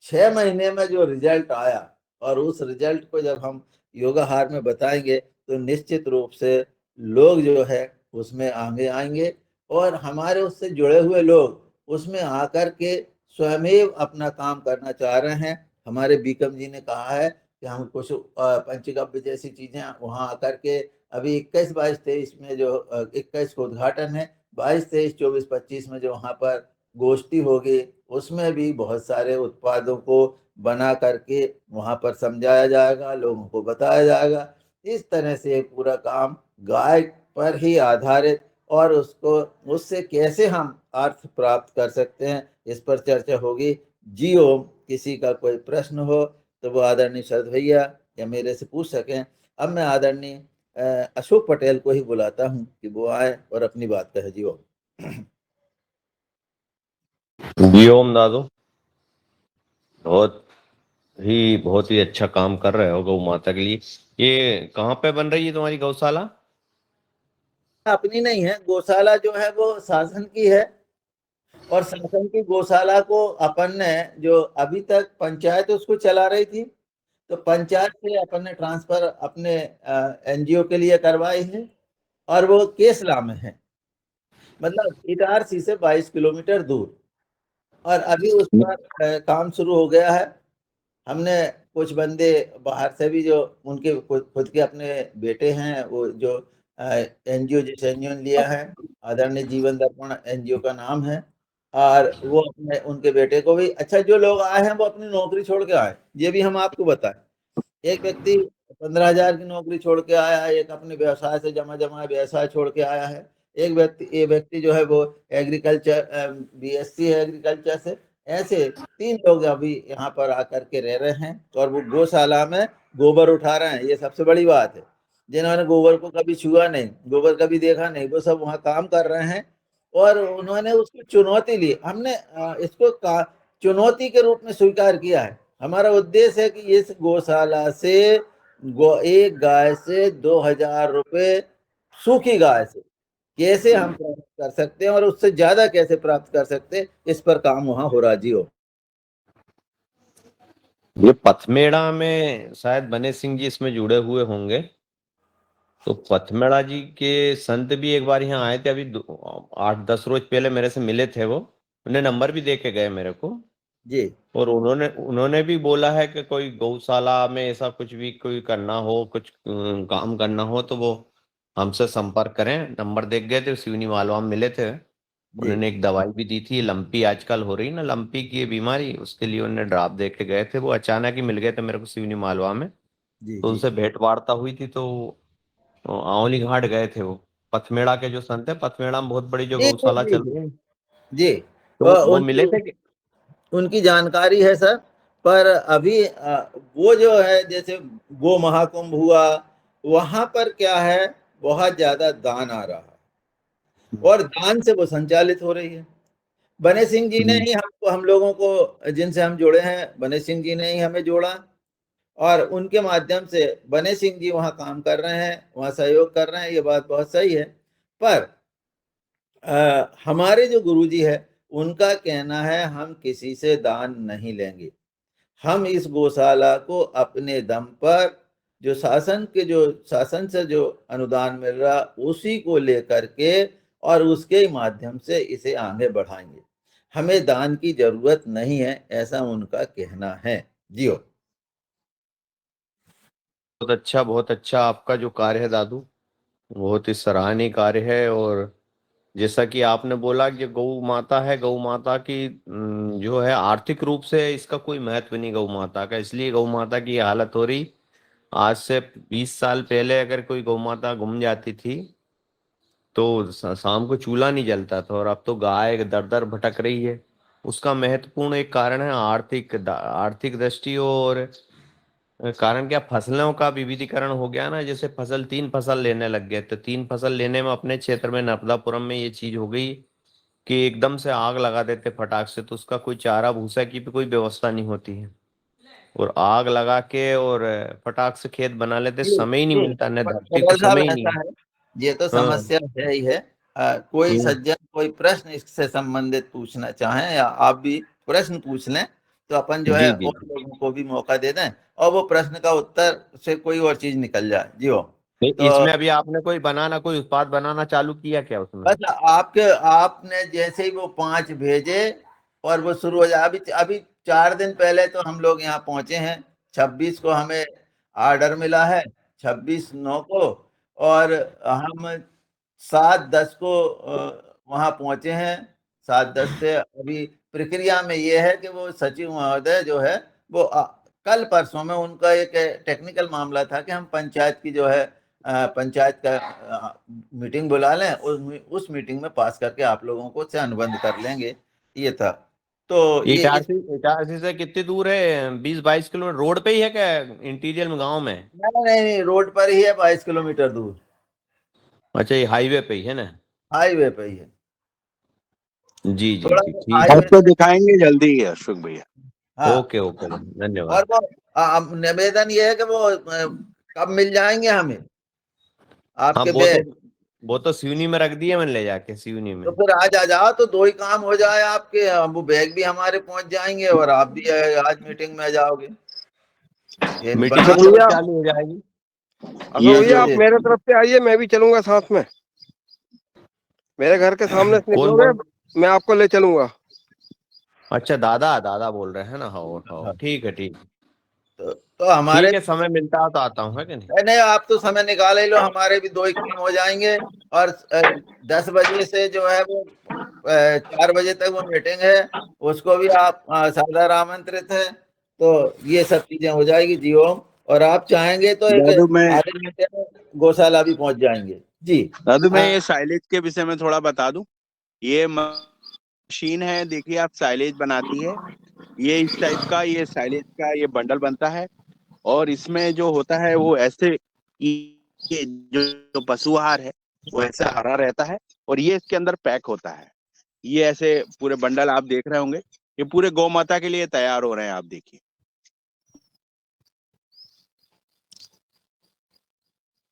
B: 6 महीने में जो रिजल्ट आया, और उस रिजल्ट को जब हम योगाहार में बताएंगे, तो निश्चित रूप से लोग जो है उसमें आगे आएंगे, और हमारे उससे जुड़े हुए लोग उसमें आकर के स्वयं अपना काम करना चाह रहे हैं। हमारे बीकम जी ने कहा है कि हम कुछ पंचगव्य जैसी चीजें वहां आकर के, अभी 21, 22, 23 में जो 21 को उद्घाटन है, 22, 23, 24, 25 में जो वहां पर गोष्ठी होगी, उसमें भी बहुत सारे उत्पादों को बना करके वहां पर समझाया जाएगा, लोगों को बताया जाएगा। इस तरह से पूरा काम गाय पर ही आधारित, और उससे कैसे हम अर्थ प्राप्त कर सकते हैं, इस पर चर्चा होगी। जी ओम। किसी का कोई प्रश्न हो तो वो आदरणीय शरद भैया या मेरे से पूछ सकें। अब मैं आदरणीय अशोक पटेल को ही बुलाता हूँ कि वो आए और अपनी बात कहे। जी ओम।
D: जी ओम दादू, बहुत ही अच्छा काम कर रहे हो गौ माता के लिए। ये कहाँ पे बन रही है तुम्हारी गौशाला?
B: अपनी नहीं है गौशाला, जो है वो शासन की है, और शासन की गौशाला को अपन ने, जो अभी तक पंचायत उसको चला रही थी, तो पंचायत से अपन ने ट्रांसफर अपने एनजीओ के लिए करवाई है, और वो केसला में है, मतलब इटारसी से 22 किलोमीटर दूर। और अभी उस पर काम शुरू हो गया है। हमने कुछ बंदे बाहर से भी, जो उनके खुद के अपने बेटे हैं, वो जो एनजीओ, जिस एनजीओ ने लिया है, आदरणीय जीवन दर्पण एनजीओ का नाम है, और वो अपने उनके बेटे को भी, अच्छा जो लोग आए हैं वो अपनी नौकरी छोड़ के आए, ये भी हम आपको बताएं। एक व्यक्ति 15,000 की नौकरी छोड़ के आया है, एक अपने व्यवसाय से जमा जमा व्यवसाय छोड़ के आया है, एक व्यक्ति जो है वो एग्रीकल्चर बीएससी है एग्रीकल्चर से। ऐसे 3 लोग अभी यहाँ पर आकर के रह रहे हैं और वो गौशाला में गोबर उठा रहे हैं। ये सबसे बड़ी बात है। जिन्होंने गोबर को कभी छुआ नहीं, गोबर कभी देखा नहीं, वो सब वहाँ काम कर रहे हैं और उन्होंने उसको चुनौती ली। हमने इसको चुनौती के रूप में स्वीकार किया है। हमारा उद्देश्य है कि इस गौशाला से एक गाय से 2,000 रुपये सूखी गाय से कैसे हम प्राप्त कर सकते हैं और उससे ज्यादा कैसे प्राप्त कर सकते हैं, इस पर काम वहां हो रहा जी। हो
D: ये पथमेड़ा में शायद बने सिंह जी इसमें जुड़े हुए होंगे। तो पथमेड़ा जी के संत भी एक बार यहाँ आए थे, अभी 8-10 रोज पहले मेरे से मिले थे वो। उन्हें नंबर भी दे के गए मेरे को।
B: जी
D: और उन्होंने उन्होंने भी बोला है कि कोई गौशाला में ऐसा कुछ भी कोई करना हो, कुछ काम करना हो तो वो हमसे संपर्क करें। नंबर दे गए थे, सिवनी मालवा में मिले थे।
B: जी
D: उन्होंने एक दवाई भी दी थी, लंपी आजकल हो रही ना, लंपी की ये बीमारी, उसके लिए उन्होंने ड्राप दे के गए थे। वो अचानक ही मिल गए थे मेरे को सिवनी मालवा में।
B: जी
D: तो
B: जी
D: उनसे भेंट वार्ता हुई थी। तो आंवली घाट गए थे वो। पथमेड़ा के जो संत है, पथमेड़ा में बहुत बड़ी जो
B: जी
D: गौशाला
B: जी
D: चल
B: जी
D: रही है,
B: जी।
D: तो वो मिले
B: उनकी
D: थे कि?
B: उनकी जानकारी है सर। पर अभी वो जो है जैसे गो महाकुंभ हुआ, वहां पर क्या है, बहुत ज्यादा दान आ रहा है और दान से वो संचालित हो रही है। बने सिंह जी ने ही हमको, हम लोगों को जिनसे हम जुड़े हैं, बने सिंह जी ने ही हमें जोड़ा और उनके माध्यम से बने सिंह जी वहाँ काम कर रहे हैं, वहाँ सहयोग कर रहे हैं। ये बात बहुत सही है। पर हमारे जो गुरुजी है उनका कहना है हम किसी से दान नहीं लेंगे। हम इस गौशाला को अपने दम पर जो शासन से जो अनुदान मिल रहा उसी को लेकर के और उसके माध्यम से इसे आगे बढ़ाएंगे। हमें दान की जरूरत नहीं है, ऐसा उनका कहना है जियो।
D: बहुत अच्छा आपका जो कार्य है दादू, बहुत ही सराहनीय कार्य है। और जैसा कि आपने बोला कि गौ माता है, गौ माता की जो है आर्थिक रूप से इसका कोई महत्व नहीं गौ माता का, इसलिए गौ माता की ये हालत हो रही। आज से 20 साल पहले अगर कोई गौ माता गुम जाती थी तो शाम को चूल्हा नहीं जलता था, और अब तो गाय दर दर भटक रही है। उसका महत्वपूर्ण एक कारण है आर्थिक दृष्टि। और कारण क्या, फसलों का विविधीकरण हो गया ना। जैसे 3 फसल लेने लग गए, तो 3 फसल लेने में अपने क्षेत्र में नर्मदापुरम में ये चीज हो गई कि एकदम से आग लगा देते फटाक से। तो उसका कोई चारा भूसा की भी कोई व्यवस्था नहीं होती है, और आग लगा के और फटाक से खेत बना लेते,
B: जी
D: समय ही नहीं
B: जी।
D: मिलता, न धरती को
B: पटेल साहब
D: समय ही
B: ऐसा
D: नहीं।
B: है, ये तो
D: हाँ।
B: समस्या है ही है। कोई
D: हम्म।
B: सज्जन कोई प्रश्न इससे संबंधित पूछना चाहें या आप भी प्रश्न पूछ लें तो अपन जो है
D: जी जी।
B: और लोगों को भी मौका दे दें और वो प्रश्न का उत्तर से कोई और चीज निकल जाए जी। हो
D: नहीं,
B: तो
D: इसमें अभी आपने कोई उत्पाद बनाना चालू किया क्या उसमें?
B: बस आपने जैसे ही वो 5 भेजे और वो शुरू हो जाए। अभी अभी 4 दिन पहले तो हम लोग यहाँ पहुंचे हैं। 26 को हमें ऑर्डर मिला है, 26/9 को, और हम 7/10 को वहाँ पहुंचे हैं। 7/10 से अभी प्रक्रिया में ये है कि वो सचिव महोदय जो है वो कल परसों में उनका एक टेक्निकल मामला था कि हम पंचायत की जो है पंचायत का मीटिंग बुला लें, उस मीटिंग में पास करके आप लोगों को से अनुबंध कर लेंगे, ये था। तो ये इस
D: इटारसी से कितनी दूर है? 20-22 किलोमीटर रोड पे ही है क्या, इंटीरियर में, गांव में?
B: नहीं नहीं नहीं, रोड पर ही है, 22 किलोमीटर दूर
D: अच्छा, ये हाईवे पे ही है ना?
B: हाईवे पे ही है।
D: जी जी
B: थोड़ा
D: जी,
B: सा
D: ठीक है।
B: हाईवे
A: आपको
B: से,
A: दिखाएंगे जल्दी ही अशोक भैया।
B: हाँ।
D: ओके ओके,
B: और
D: धन्यवाद।
B: वो निवेदन ये है कि वो कब मिल जाएंगे हमें
D: हाँ,
B: आपके बैग।
D: वो तो सिवनी में रख दिए मैंने, ले जाके सिवनी
B: तो
D: में।
B: फिर आज आ जाओ तो 2 ही काम हो जाए आपके, वो बैग भी हमारे पहुंच जाएंगे और आप भी आज मीटिंग में आ जाओगे। ये
D: मीटिंग
B: बना
E: अशोक
D: कितने
B: लो।
D: बजे
E: भैया,
D: चालू हो जाएगी?
E: अशोक
A: ये
E: भैया
A: जो
E: आप
B: जी
E: मेरे तरफ से आइए, मैं भी चलूंगा साथ में। मेरे घर के सामने से
D: कौन
E: निकलोगे,
D: बोल?
E: मैं आपको ले चलूंगा।
D: अच्छा, दादा दादा बोल रहे हैं ना? हाँ हाँ,
B: हाँ।
D: ठीक है ठीक।
B: तो हमारे
D: ठीक है, समय मिलता है तो आता हूँ, है कि नहीं?
B: नहीं नहीं, आप तो समय निकाल ही लो, हमारे भी 2 ही काम हो जाएंगे। और 10 बजे से जो है वो 4 बजे तक वो मीटिंग है, उसको भी आप सादर आमंत्रित है। तो ये सब चीजें हो जाएगी जी ओम। और आप चाहेंगे तो एक
A: दादू मैं
B: आधे घंटे में गौशाला भी पहुंच जाएंगे जी।
A: दादू मैं ये साइलेज के विषय में थोड़ा बता दूं। ये मशीन है, देखिए आप, साइलेज बनाती है। ये इस टाइप का, ये साइलेज का ये बंडल बनता है। और इसमें जो होता है वो ऐसे, ये जो पशु आहार है वो ऐसे हरा रहता है, और ये इसके अंदर पैक होता है। ये ऐसे पूरे बंडल आप देख रहे होंगे, ये पूरे गौ माता के लिए तैयार हो रहे हैं। आप देखिए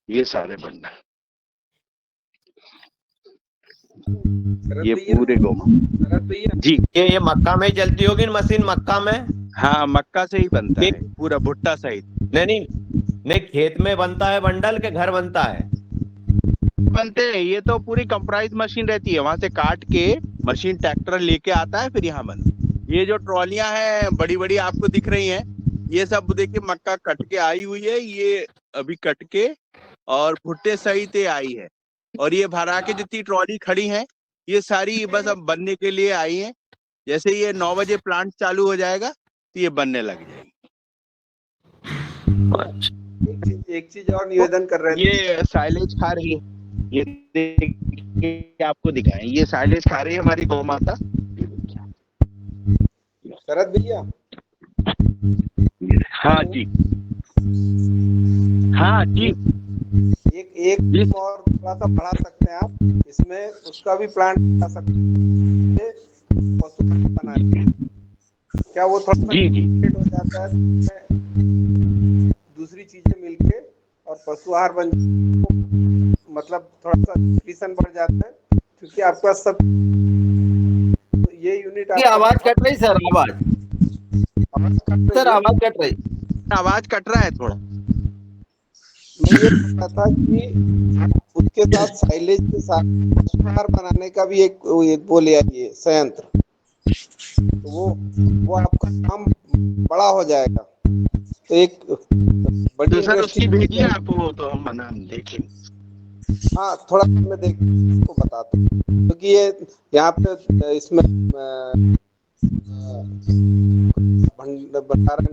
A: ये सारे बंडल, ये पूरे गौ जी।
D: ये मक्का में ही चलती होगी ना मशीन, मक्का में?
A: हाँ, मक्का से ही बनता
D: कि-
A: है पूरा, भुट्टा सहित।
D: नहीं नहीं नहीं, खेत में बनता है बंडल के घर बनता है?
A: बनते हैं, ये तो पूरी कंप्राइज मशीन रहती है, वहां से काट के मशीन ट्रैक्टर लेके आता है, फिर यहाँ बनता। ये जो ट्रॉलियां हैं बड़ी बड़ी आपको दिख रही हैं, ये सब देखिए मक्का कट के आई हुई है, ये अभी कट के और भुट्टे सहित ये आई है। और ये भरा के जितनी ट्रॉली खड़ी है, ये सारी बस अब बनने के लिए आई है। जैसे ये 9 बजे प्लांट चालू हो जाएगा तो ये बनने लग जाएगी।
E: एक चीज और निवेदन कर रहे थे।
A: ये साइलेज खा रही है, ये देखिए आपको दिखाएं, ये साइलेज खा रही है हमारी गौ माता।
E: शरद भैया,
A: हाँ जी, हाँ जी,
E: एक और थोड़ा सा बढ़ा सकते हैं आप इसमें, उसका भी प्लांट बना सकते हैं, पशु बनाने। क्या वो थोड़ा सा
A: जी जी
E: हो जाता है, दूसरी चीजें मिलके और पशु आहार बन, मतलब थोड़ा सा न्यूट्रिशन बढ़ जाता है, क्योंकि आपका सब ये यूनिट
B: की आवाज कट रही सर, आवाज सर, आवाज कट रही।
A: आवाज कट रहा है थोड़ा।
E: मैं ये कह रहा था कि उसके साथ साइलेज के साथ पशु आहार बनाने का भी एक वो लिया, ये संयंत्र, तो वो आपका काम बड़ा हो जाएगा। तो एक बड़ी
A: तो सर उसकी
E: इंडस्ट्री,
A: भेजिए आप, वो तो हम देखेंगे।
E: हाँ थोड़ा मैं देख को बताता हूँ, क्योंकि ये यहाँ पे इसमें भंडारण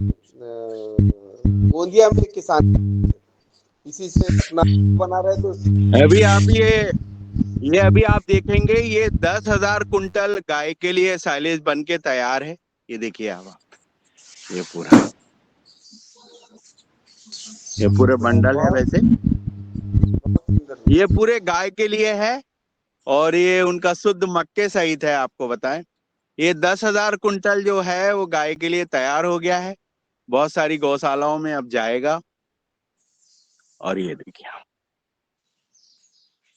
E: गोंदिया में किसान इसी से अपना बना रहे, तो
A: अभी आप ये अभी आप देखेंगे, ये 10,000 कुंटल गाय के लिए साइलेज बन के तैयार है। ये देखिए आप, ये पूरे बंडल है वैसे, ये पूरे गाय के लिए है। और ये उनका शुद्ध मक्के सहित है, आपको बताएं। ये 10,000 कुंटल जो है वो गाय के लिए तैयार हो गया है, बहुत सारी गौशालाओं में अब जाएगा। और ये देखिए,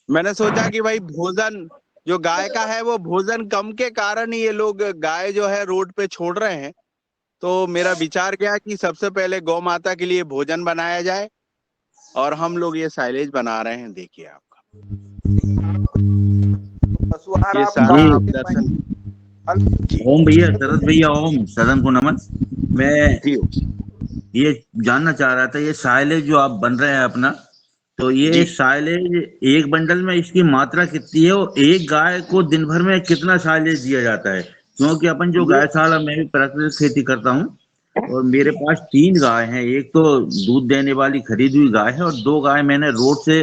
A: मैंने सोचा कि भाई भोजन जो गाय का है वो भोजन कम के कारण ही ये लोग गाय जो है रोड पे छोड़ रहे हैं। तो मेरा विचार गया कि सबसे पहले गौ माता के लिए भोजन बनाया जाए, और हम लोग ये साइलेज बना रहे हैं। देखिए आपका
E: पशु आहार
A: ये
E: आप
A: सारा
E: कहाँ
A: आप
E: दे
A: दर्शन
E: पाएंगे?
A: जी
F: ओम भैया, शरद भैया, ओम सदन को नमन। मैं
A: जी
F: ये जानना चाह रहा था, ये साइलेज जो आप बन रहे हैं अपना, तो ये
A: जी।
F: साइलेज एक बंडल में इसकी मात्रा कितनी है, और एक गाय को दिन भर में कितना साइलेज दिया जाता है? क्योंकि अपन जो
A: ये
F: गौशाला में भी प्राकृतिक खेती करता हूँ, और मेरे पास 3 गाय हैं। एक तो दूध देने वाली खरीदी हुई गाय है, और 2 गाय मैंने रोड से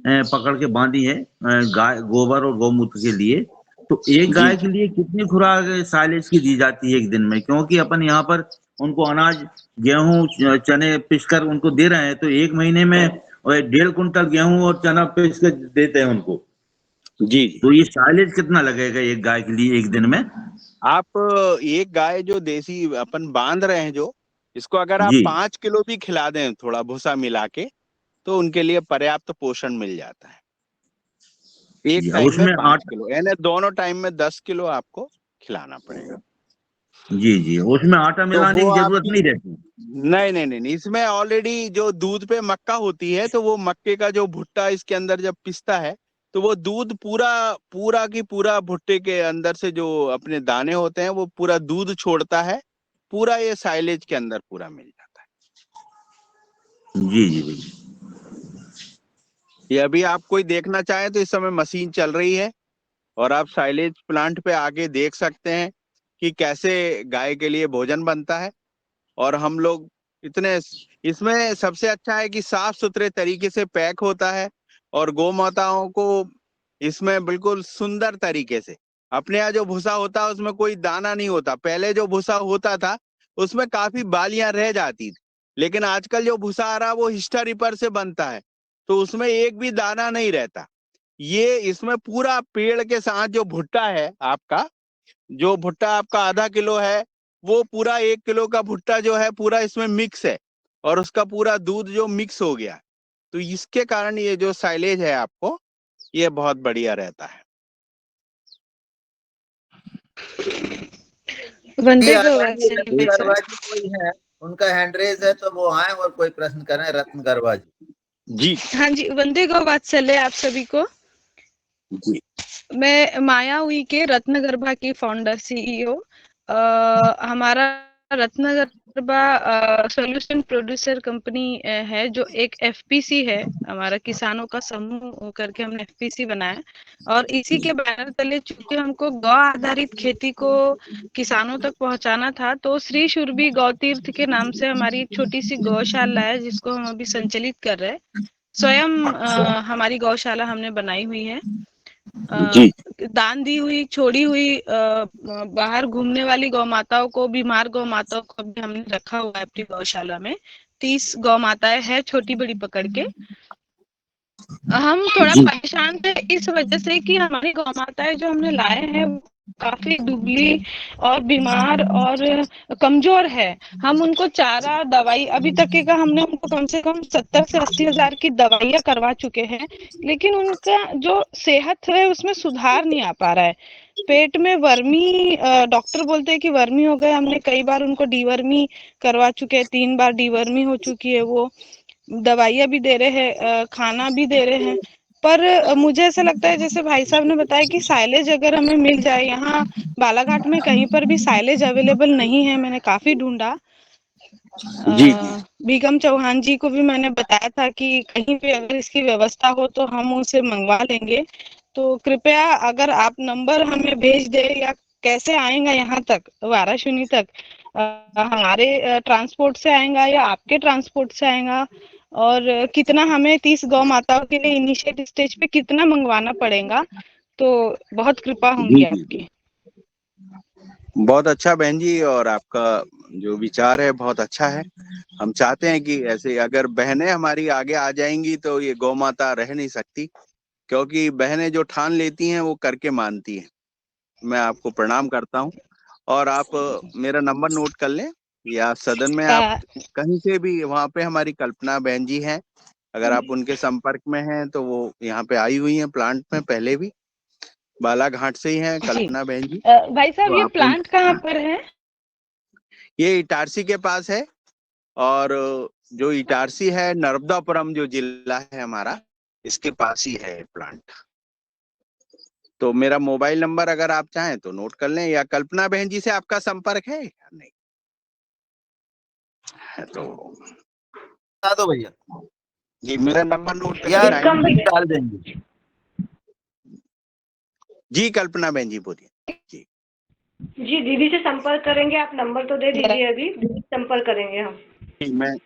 F: पकड़ के बांधी है, गाय गोबर और गौमूत्र के लिए। तो एक
A: जी
F: गाय के लिए कितनी खुराक साइलेज की दी जाती है एक दिन में? क्योंकि अपन यहाँ पर उनको अनाज, गेहूं, चने पिसकर उनको दे रहे हैं, तो एक महीने में 1.5 कुंटल गेहूं और चना पिस के देते हैं उनको।
A: जी जी।
F: तो ये साइलेज कितना लगेगा एक गाय के लिए एक दिन में?
A: आप एक गाय जो देसी अपन बांध रहे हैं, जो इसको अगर आप
F: जी
A: 5 किलो भी खिला दें थोड़ा भूसा मिला के, तो उनके लिए पर्याप्त पोषण मिल जाता है। एक
F: जी। अब
A: टाइम में
F: उसमें
A: 5
F: आटा,
A: किलो यानी दोनों टाइम में 10 किलो आपको खिलाना पड़ेगा।
F: जी जी, उसमें आटा
A: तो
F: मिलाने
A: वो
F: की जरूरत
A: आपकी,
F: नहीं रहती?
A: नहीं नहीं नहीं नहीं, इसमें ऑलरेडी जो दूध पे मक्का होती है, तो वो मक्के का जो भुट्टा इसके अंदर जब पिसता है, तो वो दूध पूरा पूरा की पूरा भुट्टे के अंदर से जो अपने दाने होते हैं वो पूरा दूध छोड़ता है, पूरा ये साइलेज के अंदर पूरा मिल जाता है।
F: जी जी भैया।
A: ये अभी आप कोई देखना चाहे तो इस समय मशीन चल रही है, और आप साइलेज प्लांट पे आके देख सकते हैं कि कैसे गाय के लिए भोजन बनता है। और हम लोग इतने, इसमें सबसे अच्छा है कि साफ सुथरे तरीके से पैक होता है और गौ माताओं को इसमें बिल्कुल सुंदर तरीके से, अपने यहाँ जो भूसा होता है उसमें कोई दाना नहीं होता। पहले जो भूसा होता था उसमें काफी बालियां रह जाती थी, लेकिन आजकल जो भूसा आ रहा है वो हिस्टा रिपर से बनता है, तो उसमें एक भी दाना नहीं रहता। ये इसमें पूरा पेड़ के साथ जो भुट्टा है आपका, जो भुट्टा आपका आधा किलो है, वो पूरा 1 किलो का भुट्टा जो है पूरा इसमें मिक्स है, और उसका पूरा दूध जो मिक्स हो गया है। तो इसके कारण ये जो साइलेज है आपको, ये बहुत बढ़िया रहता है।
C: वंदे गौ
B: रत्न
C: वात्सल्य सर।
B: गरबा जी कोई है, उनका हैंड रेज है, तो वो आए और कोई प्रश्न करें। रत्न गरबा जी।
A: जी
C: हाँ जी, वंदे गौ वात्सल्य आप सभी को।
A: जी
C: मैं माया हुई के रत्नगर्भा की फाउंडर सीईओ। हमारा रत्नगर्भा सॉल्यूशन प्रोड्यूसर कंपनी है, जो एक एफपीसी है, हमारा किसानों का समूह करके हमने एफपीसी बनाया। और इसी के बैनर तले चूंकि हमको गौ आधारित खेती को किसानों तक पहुंचाना था, तो श्री शुरभी गौ तीर्थ के नाम से हमारी एक छोटी सी गौशाला है, जिसको हम अभी संचालित कर रहे हैं। स्वयं हमारी गौशाला हमने बनाई हुई है।
A: जी
C: दान दी हुई, छोड़ी हुई बाहर घूमने वाली गौ माताओं को, बीमार गौ माताओं को भी हमने रखा हुआ है अपनी गौशाला में। 30 गौ माताएं हैं, छोटी बड़ी पकड़ के। हम थोड़ा
A: जी
C: परेशान थे इस वजह से कि हमारी गौ माताएं जो हमने लाए हैं वो काफी दुबली और बीमार और कमजोर है। हम उनको चारा, दवाई, अभी तक का हमने उनको कम से कम 70 से 80 हजार की दवाइयां करवा चुके हैं, लेकिन उनका जो सेहत है उसमें सुधार नहीं आ पा रहा है। पेट में वर्मी, डॉक्टर बोलते हैं कि वर्मी हो गए। हमने कई बार उनको डीवर्मी करवा चुके हैं, 3 बार डीवर्मी हो चुकी है। वो दवाइयां भी दे रहे हैं, खाना भी दे रहे हैं। पर मुझे ऐसा लगता है, जैसे भाई साहब ने बताया कि साइलेज अगर हमें मिल जाए, यहाँ बालाघाट में कहीं पर भी साइलेज अवेलेबल नहीं है। मैंने काफी ढूंढा।
A: जी जी
C: बीगम चौहान जी को भी मैंने बताया था कि कहीं पे अगर इसकी व्यवस्था हो तो हम उनसे मंगवा लेंगे। तो कृपया अगर आप नंबर हमें भेज दे, या कैसे आएगा यहाँ तक, वाराणसी तक, हमारे ट्रांसपोर्ट से आएगा या आपके ट्रांसपोर्ट से आएगा, और कितना हमें 30 गौ माताओं के लिए इनिशिएट स्टेज पे कितना मंगवाना पड़ेगा, तो बहुत कृपा होंगी
A: जी जी
C: आपकी।
A: बहुत अच्छा बहन जी, और आपका जो विचार है बहुत अच्छा है। हम चाहते हैं कि ऐसे अगर बहनें हमारी आगे आ जाएंगी तो ये गौ माता रह नहीं सकती, क्योंकि बहनें जो ठान लेती हैं वो करके मानती हैं। मैं आपको प्रणाम करता हूँ, और आप मेरा नंबर नोट कर लें, या सदन में आप कहीं से भी, वहाँ पे हमारी कल्पना बहन जी हैं, अगर आप उनके संपर्क में हैं तो वो यहाँ पे आई हुई हैं प्लांट में, पहले भी बालाघाट से ही हैं
C: जी
A: कल्पना बहन जी।
C: भाई साहब,
A: तो
C: ये
A: आप
C: प्लांट कहाँ पर है?
A: ये इटारसी के पास है, और जो इटारसी है नर्मदापुरम जो जिला है हमारा, इसके पास ही है प्लांट। तो मेरा मोबाइल नंबर अगर आप चाहें तो नोट कर लें, या कल्पना बहन जी से आपका संपर्क है या नहीं है तो
B: बता दो भैया,
A: जी मेरा नंबर नोट कर
B: या
A: लें।
B: डाल देंगे।
A: जी कल्पना बहन जी बोलिए। जी
G: जी दीदी से संपर्क करेंगे। आप नंबर तो दे दीजिए, अभी संपर्क करेंगे हम।
A: मैं,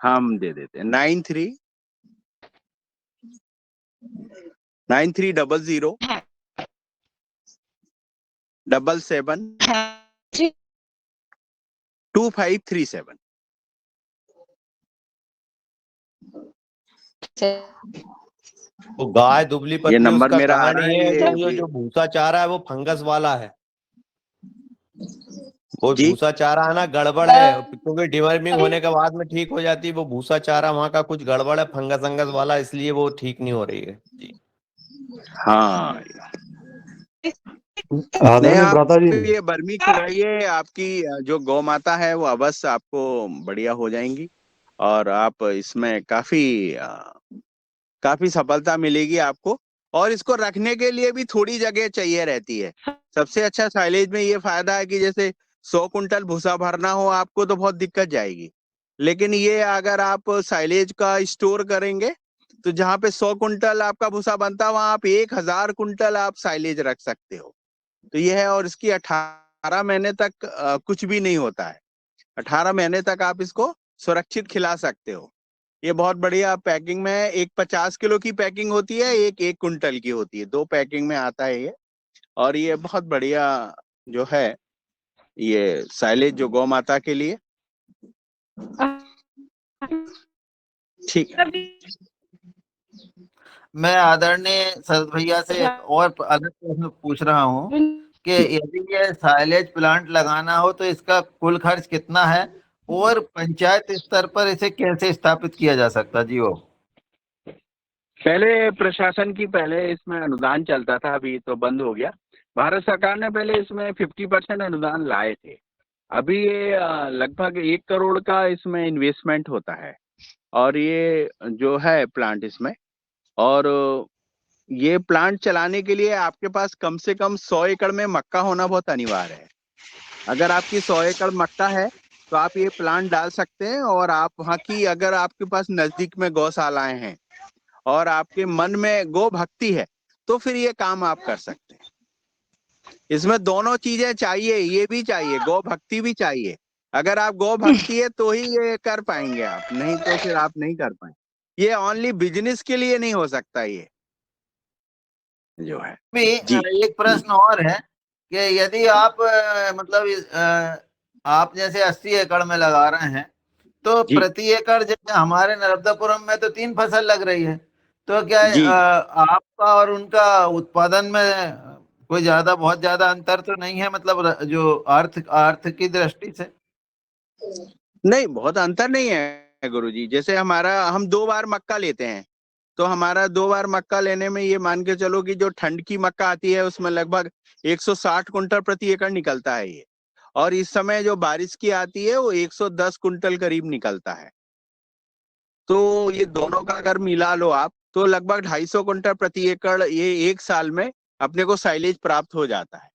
A: हम दे देते हैं 9300 77 2537।
D: तो गाय दुबली
A: ये
D: पतली
A: नंबर
D: उसका
A: मेरा आ
D: कारण
A: रहा
D: ये है
A: है,
D: कि जो भूसा चारा है वो फंगस वाला है। वो
A: जी
D: भूसा चारा है ना, गड़बड़ है, क्योंकि डिवर्मिंग होने के बाद में ठीक हो जाती है। वो भूसा चारा वहाँ का कुछ गड़बड़ है, फंगस अंगस वाला, इसलिए वो ठीक नहीं हो रही है जी।
A: हाँ। नहीं,
H: आदरणीय
A: आप
H: भ्राता जी,
A: ये बर्मी खिलाइए, आपकी जो गौ माता है वो अवश्य आपको बढ़िया हो जाएंगी, और आप इसमें काफी सफलता मिलेगी आपको। और इसको रखने के लिए भी थोड़ी जगह चाहिए रहती है। सबसे अच्छा साइलेज में ये फायदा है कि जैसे 100 कुंटल भूसा भरना हो आपको तो बहुत दिक्कत जाएगी, लेकिन ये अगर आप साइलेज का स्टोर करेंगे तो जहाँ पे 100 कुंटल आपका भूसा बनता, वहां आप 1000 कुंटल आप साइलेज रख सकते हो। तो ये है, और इसकी 18 महीने तक कुछ भी नहीं होता है। 18 महीने तक आप इसको सुरक्षित खिला सकते हो। ये बहुत बढ़िया पैकिंग में है। एक 50 किलो की पैकिंग होती है, एक 1 कुंटल की होती है, 2 पैकिंग में आता है ये। और ये बहुत बढ़िया जो है ये साइलेज जो गौ माता के लिए, ठीक है।
B: मैं आदरणीय शरद भैया से एक और अलग प्रश्न पूछ रहा हूँ कि यदि ये साइलेज प्लांट लगाना हो तो इसका कुल खर्च कितना है, और पंचायत स्तर पर इसे कैसे स्थापित किया जा सकता जी? वो
A: पहले प्रशासन की पहले इसमें अनुदान चलता था, अभी तो बंद हो गया। भारत सरकार ने पहले इसमें 50% अनुदान लाए थे। अभी ये लगभग 1 करोड़ का इसमें इन्वेस्टमेंट होता है। और ये जो है प्लांट इसमें, और ये प्लांट चलाने के लिए आपके पास कम से कम 100 एकड़ में मक्का होना बहुत अनिवार्य है। अगर आपकी 100 एकड़ मक्का है तो आप ये प्लांट डाल सकते हैं। और आप वहाँ की, अगर आपके पास नजदीक में गौशालाएं हैं और आपके मन में गो भक्ति है, तो फिर ये काम आप कर सकते हैं। इसमें दोनों चीजें चाहिए, ये भी चाहिए, गौ भक्ति भी चाहिए। अगर आप गौ भक्ति है तो ही ये कर पाएंगे आप, नहीं तो फिर आप नहीं कर पाएंगे। ये ओनली बिजनेस के लिए नहीं हो सकता ये जो है
B: भी
A: जी।
B: एक प्रश्न और है कि यदि आप मतलब आप जैसे 80 एकड़ में लगा रहे हैं तो
A: जी
B: प्रति एकड़, जैसे हमारे नर्मदापुरम में तो 3 फसल लग रही है, तो क्या
A: जी
B: आपका और उनका उत्पादन में कोई ज्यादा, बहुत ज्यादा अंतर तो नहीं है, मतलब जो अर्थ की दृष्टि से?
A: नहीं, बहुत अंतर नहीं है गुरुजी। जैसे हमारा, हम 2 बार मक्का लेते हैं, तो हमारा 2 बार मक्का लेने में ये मान के चलो कि जो ठंड की मक्का आती है उसमें लगभग 160 कुंटल प्रति एकड़ निकलता है ये। और इस समय जो बारिश की आती है वो 110 कुंटल करीब निकलता है। तो ये दोनों का अगर मिला लो आप, तो लगभग 250 कुंटल प्रति एकड़ ये 1 साल में अपने को साइलेज प्राप्त हो जाता है।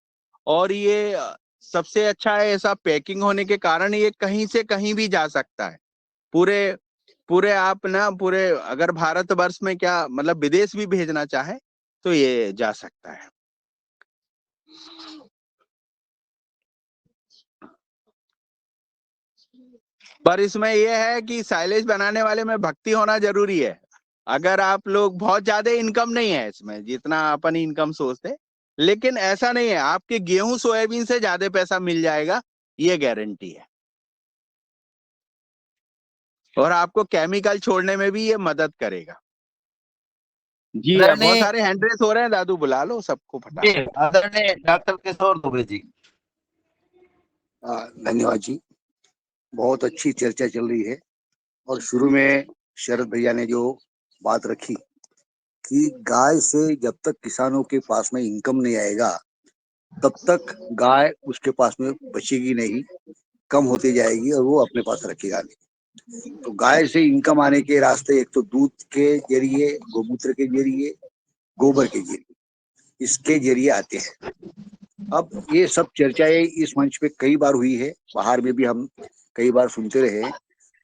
A: और ये सबसे अच्छा है, ऐसा पैकिंग होने के कारण ये कहीं से कहीं भी जा सकता है। पूरे पूरे आप ना, पूरे अगर भारत वर्ष में क्या मतलब विदेश भी भेजना चाहे तो ये जा सकता है। पर इसमें यह है कि साइलेज बनाने वाले में भक्ति होना जरूरी है। अगर आप लोग, बहुत ज्यादा इनकम नहीं है इसमें जितना अपन इनकम सोचते, लेकिन ऐसा नहीं है, आपके गेहूं सोयाबीन से ज्यादा पैसा मिल जाएगा, ये गारंटी है। और आपको केमिकल छोड़ने में भी ये मदद करेगा। जी, बहुत
B: आदरणीय
A: सारे हैंड रेस हो रहे हैं दादू, बुला लो सबको फटाफट।
B: आदरणीय डॉक्टर किशोर दुबे जी।
H: धन्यवाद जी। बहुत अच्छी चर्चा चल रही है। और शुरू में शरद भैया ने जो बात रखी कि गाय से जब तक किसानों के पास में इनकम नहीं आएगा तब तक गाय उसके पास में बचेगी नहीं, कम होती जाएगी और वो अपने पास रखेगा नहीं। तो गाय से इनकम आने के रास्ते एक तो दूध के जरिए, गोमूत्र के जरिए, गोबर के जरिए, इसके जरिए आते हैं। अब ये सब चर्चाएं इस मंच पे कई बार हुई है, बाहर में भी हम कई बार सुनते रहे।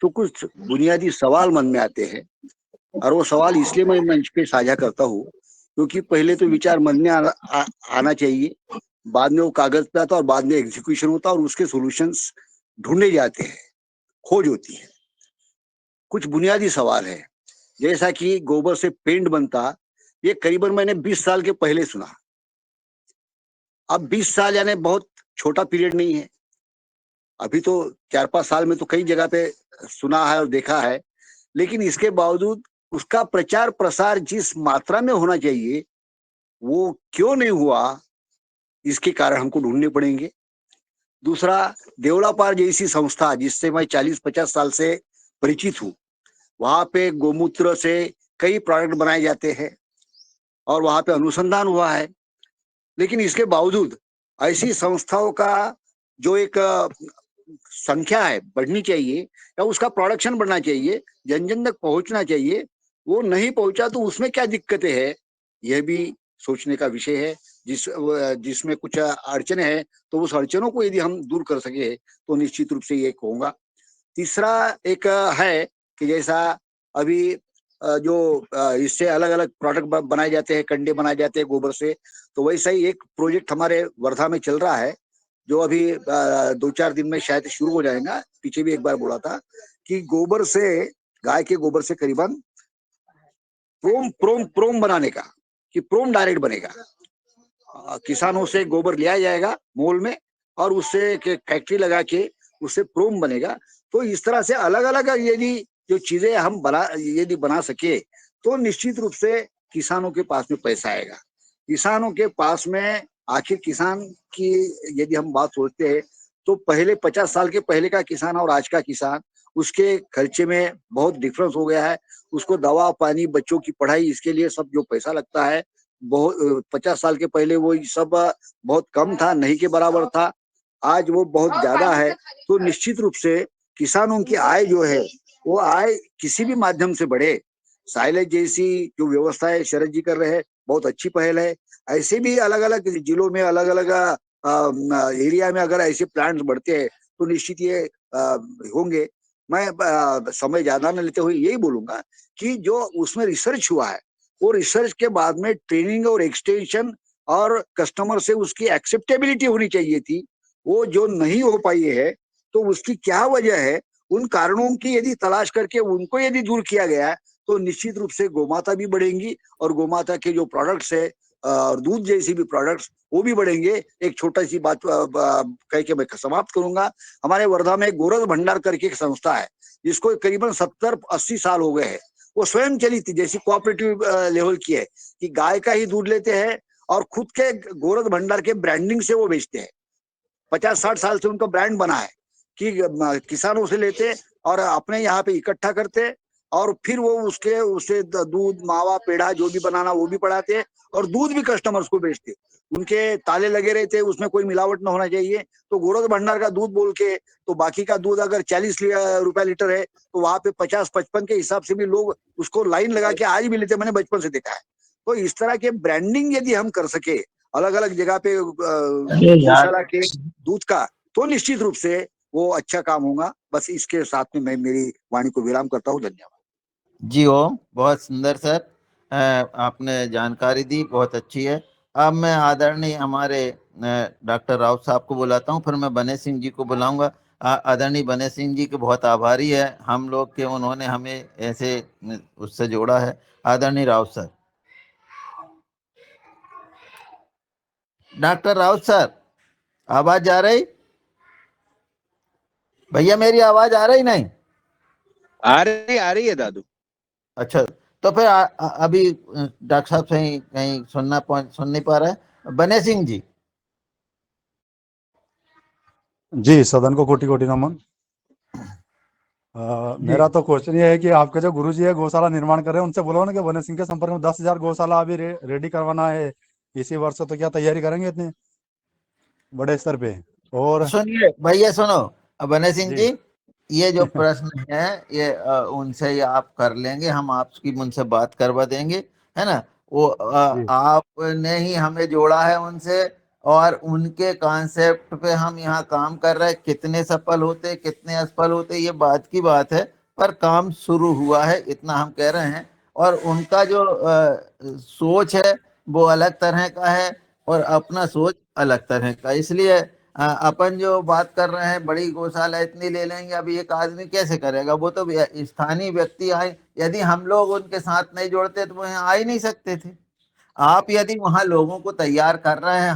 H: तो कुछ बुनियादी सवाल मन में आते हैं, और वो सवाल इसलिए मैं मंच पे साझा करता हूँ क्योंकि पहले तो विचार मन में आना चाहिए, बाद में वो कागज पे आता और बाद में एग्जीक्यूशन होता और उसके सॉल्यूशंस ढूंढे जाते हैं, खोज होती है। कुछ बुनियादी सवाल है, जैसा कि गोबर से पेंट बनता, ये करीबन मैंने 20 साल के पहले सुना। अब 20 साल यानी बहुत छोटा पीरियड नहीं है। अभी तो 4-5 साल में तो कई जगह पे सुना है और देखा है, लेकिन इसके बावजूद उसका प्रचार प्रसार जिस मात्रा में होना चाहिए वो क्यों नहीं हुआ, इसके कारण हमको ढूंढने पड़ेंगे। दूसरा, देवलापार जैसी संस्था जिससे मैं 40-50 साल से परिचित हूँ, वहां पे गोमूत्र से कई प्रोडक्ट बनाए जाते हैं और वहां पे अनुसंधान हुआ है। लेकिन इसके बावजूद ऐसी संस्थाओं का जो एक संख्या है बढ़नी चाहिए या उसका प्रोडक्शन बढ़ना चाहिए, जन जन तक पहुंचना चाहिए, वो नहीं पहुंचा तो उसमें क्या दिक्कतें हैं, यह भी सोचने का विषय है। जिसमें कुछ अड़चने हैं तो उस अड़चनों को यदि हम दूर कर सके तो निश्चित रूप से ये कहूंगा। तीसरा एक है कि जैसा अभी इससे अलग अलग प्रोडक्ट बनाए जाते हैं, कंडे बनाए जाते हैं गोबर से। तो वैसा ही एक प्रोजेक्ट हमारे वर्धा में चल रहा है, जो अभी 2-4 दिन में शायद शुरू हो जाएगा। पीछे भी एक बार बोला था कि गोबर से, गाय के गोबर से करीबन प्रोम प्रोम प्रोम बनाने का, कि प्रोम डायरेक्ट बनेगा। किसानों से गोबर लिया जाएगा मोल में, और उससे फैक्ट्री लगा के उससे प्रोम बनेगा। तो इस तरह से अलग अलग यदि जो चीजें हम यदि बना सके, तो निश्चित रूप से किसानों के पास में पैसा आएगा। किसानों के पास में, आखिर किसान की यदि हम बात सोचते हैं, तो पहले 50 साल के पहले का किसान और आज का किसान, उसके खर्चे में बहुत डिफरेंस हो गया है। उसको दवा पानी, बच्चों की पढ़ाई, इसके लिए सब जो पैसा लगता है, बहुत 50 साल के पहले वो सब बहुत कम था, नहीं के बराबर था। आज वो बहुत ज्यादा है। तो निश्चित रूप से किसानों की आय जो है, वो आय किसी भी माध्यम से बढ़े। साइलेज जैसी जो व्यवस्थाएं शरद जी कर रहे हैं, बहुत अच्छी पहल है। ऐसे भी अलग अलग जिलों में, अलग अलग एरिया में अगर ऐसे प्लांट्स बढ़ते हैं, तो निश्चित ये होंगे। मैं समय ज्यादा न लेते हुए यही बोलूंगा कि जो उसमें रिसर्च हुआ है, वो रिसर्च के बाद में ट्रेनिंग और एक्सटेंशन और कस्टमर से उसकी एक्सेप्टेबिलिटी होनी चाहिए थी, वो जो नहीं हो पाई है। तो उसकी क्या वजह है, उन कारणों की यदि तलाश करके उनको यदि दूर किया गया, तो निश्चित रूप से गोमाता भी बढ़ेंगी, और गोमाता के जो प्रोडक्ट्स है, दूध जैसी भी प्रोडक्ट्स, वो भी बढ़ेंगे। एक छोटा सी बात कह के मैं समाप्त करूंगा। हमारे वर्धा में गोरख भंडार करके एक संस्था है, जिसको करीबन 70-80 साल हो गए हैं। वो स्वयं चलित, जैसी कोऑपरेटिव लेवल की है, कि गाय का ही दूध लेते हैं और खुद के गोरख भंडार के ब्रांडिंग से वो बेचते हैं। 50-60 साल से उनका ब्रांड बना है कि किसानों से लेते और अपने यहाँ पे इकट्ठा करते, और फिर वो उससे दूध, मावा, पेड़ा जो भी बनाना वो भी बढ़ाते, और दूध भी कस्टमर्स को बेचते। उनके ताले लगे रहते, उसमें कोई मिलावट ना होना चाहिए। तो गोरख भंडार का दूध बोल के, तो बाकी का दूध अगर 40 रुपया लीटर है, तो वहां पे 50-55 के हिसाब से भी लोग उसको लाइन लगा के आज भी लेते। मैंने बचपन से देखा है। तो इस तरह के ब्रांडिंग यदि हम कर सके अलग अलग जगह पे
B: अरे यार,
H: गौशाला के दूध का, तो निश्चित रूप से वो अच्छा काम होगा। बस इसके साथ में मैं मेरी वाणी को विराम करता हूँ। धन्यवाद।
B: जी ओम, बहुत सुंदर सर, आपने जानकारी दी, बहुत अच्छी है। अब मैं आदरणीय हमारे डॉक्टर राउत साहब को बुलाता हूँ, फिर मैं बने सिंह जी को बुलाऊंगा। आदरणीय बने सिंह जी के बहुत आभारी है हम लोग के, उन्होंने हमें ऐसे उससे जोड़ा है। आदरणीय Raut sir. Doctor Raut sir, आवाज जा रही? भैया मेरी आवाज आ रही? नहीं
A: आ रही है दादू।
B: अच्छा, तो फिर अभी डॉक्टर साहब से कहीं सुन नहीं पा रहा है। बने सिंह जी।
I: जी, सदन को कोटि कोटि नमन। मेरा तो क्वेश्चन ये है कि आपके जो गुरुजी है गौशाला निर्माण कर रहे हैं, उनसे बोलो ना कि बने सिंह के संपर्क में 10,000 गौशाला अभी रेडी करवाना है इसी वर्ष। तो क्या तैयारी करेंगे इतने बड़े स्तर पे? और
B: सुनिए भैया, सुनो बने सिंह
I: जी
B: जी, ये जो प्रश्न है ये उनसे ही आप कर लेंगे, हम आपकी उनसे बात करवा देंगे, है ना। वो
I: जी
B: आपने ही हमें जोड़ा है उनसे, और उनके कॉन्सेप्ट पे हम यहाँ काम कर रहे हैं। कितने सफल होते, कितने असफल होते, ये बात की बात है, पर काम शुरू हुआ है, इतना हम कह रहे हैं। और उनका जो सोच है वो अलग तरह का है, और अपना सोच अलग तरह का। इसलिए अपन जो बात कर रहे हैं, बड़ी गौशाला इतनी ले लेंगे, अभी एक आदमी कैसे करेगा? वो तो स्थानीय व्यक्ति आए, यदि हम लोग उनके साथ नहीं जोड़ते तो वो यहाँ आ ही नहीं सकते थे। आप यदि वहां लोगों को तैयार कर रहे हैं,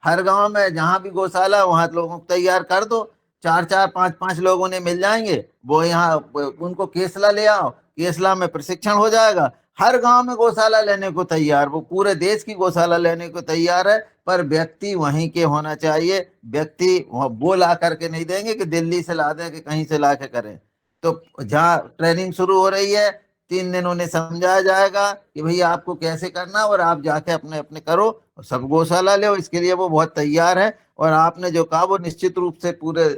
B: हर गांव में जहां भी गौशाला, वहां लोगों को तैयार कर दो। 4-4, 5-5 लोग उन्हें मिल जाएंगे, वो यहाँ उनको केसला ले आओ, केसला में प्रशिक्षण हो जाएगा। हर गांव में गौशाला लेने को तैयार, वो पूरे देश की गौशाला लेने को तैयार है, पर व्यक्ति वहीं के होना चाहिए। व्यक्ति वो ला करके नहीं देंगे कि दिल्ली से ला दें कि कहीं से ला के करें। तो जहाँ ट्रेनिंग शुरू हो रही है, 3 दिन उन्हें समझाया जाएगा कि भैया आपको कैसे करना, और आप जाके अपने अपने करो, सब गौशाला ले। इसके लिए वो बहुत तैयार है, और आपने जो कहा वो निश्चित रूप से पूरे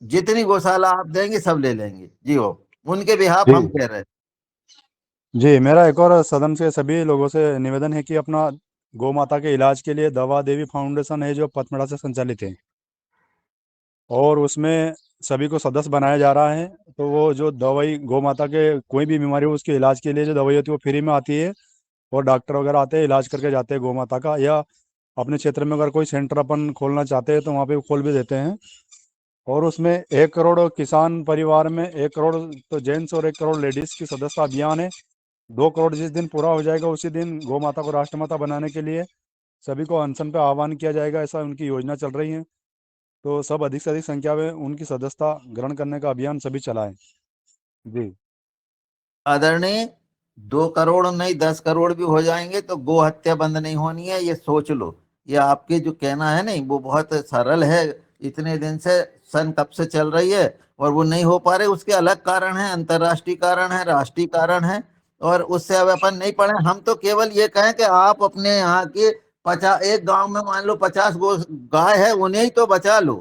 B: जितनी गौशाला आप देंगे सब ले लेंगे जी। वो उनके बिहाफ हम
I: जी
B: कह रहे हैं।
I: जी, मेरा एक और सदन से सभी लोगों से निवेदन है कि अपना गौ माता के इलाज के लिए दवा देवी फाउंडेशन है जो पथमड़ा से संचालित है, और उसमें सभी को सदस्य बनाया जा रहा है। तो वो जो दवाई गौ माता के कोई भी बीमारी हो उसके इलाज के लिए जो दवाई होती है वो फ्री में आती है, और डॉक्टर वगैरह आते हैं इलाज करके जाते हैं गौ माता का। या अपने क्षेत्र में अगर कोई सेंटर अपन खोलना चाहते हैं तो वहाँ पे खोल भी देते हैं। और उसमें 1 करोड़ किसान परिवार में 1 करोड़ तो जेंट्स और 1 करोड़ लेडीज की सदस्यता अभियान है। 2 करोड़ जिस दिन पूरा हो जाएगा उसी दिन गौ माता को राष्ट्रमाता बनाने के लिए सभी को अनशन पे आह्वान किया जाएगा, ऐसा उनकी योजना चल रही है। तो सब अधिक से अधिक संख्या में उनकी सदस्यता ग्रहण करने का अभियान सभी चलाएं। जी
B: आदरणीय, 2 करोड़ नहीं 10 करोड़ भी हो जाएंगे तो गो हत्या बंद नहीं होनी है, ये सोच लो। ये आपके जो कहना है नहीं वो बहुत सरल है, इतने दिन से सन कब से चल रही है और वो नहीं हो पा रहे, उसके अलग कारण है, अंतर्राष्ट्रीय कारण है, राष्ट्रीय कारण है, और उससे अब अपन नहीं पढ़े। हम तो केवल ये कहें कि आप अपने यहाँ के 50, एक गांव में मान लो 50 गो गाय है, उन्हें ही तो बचा लो,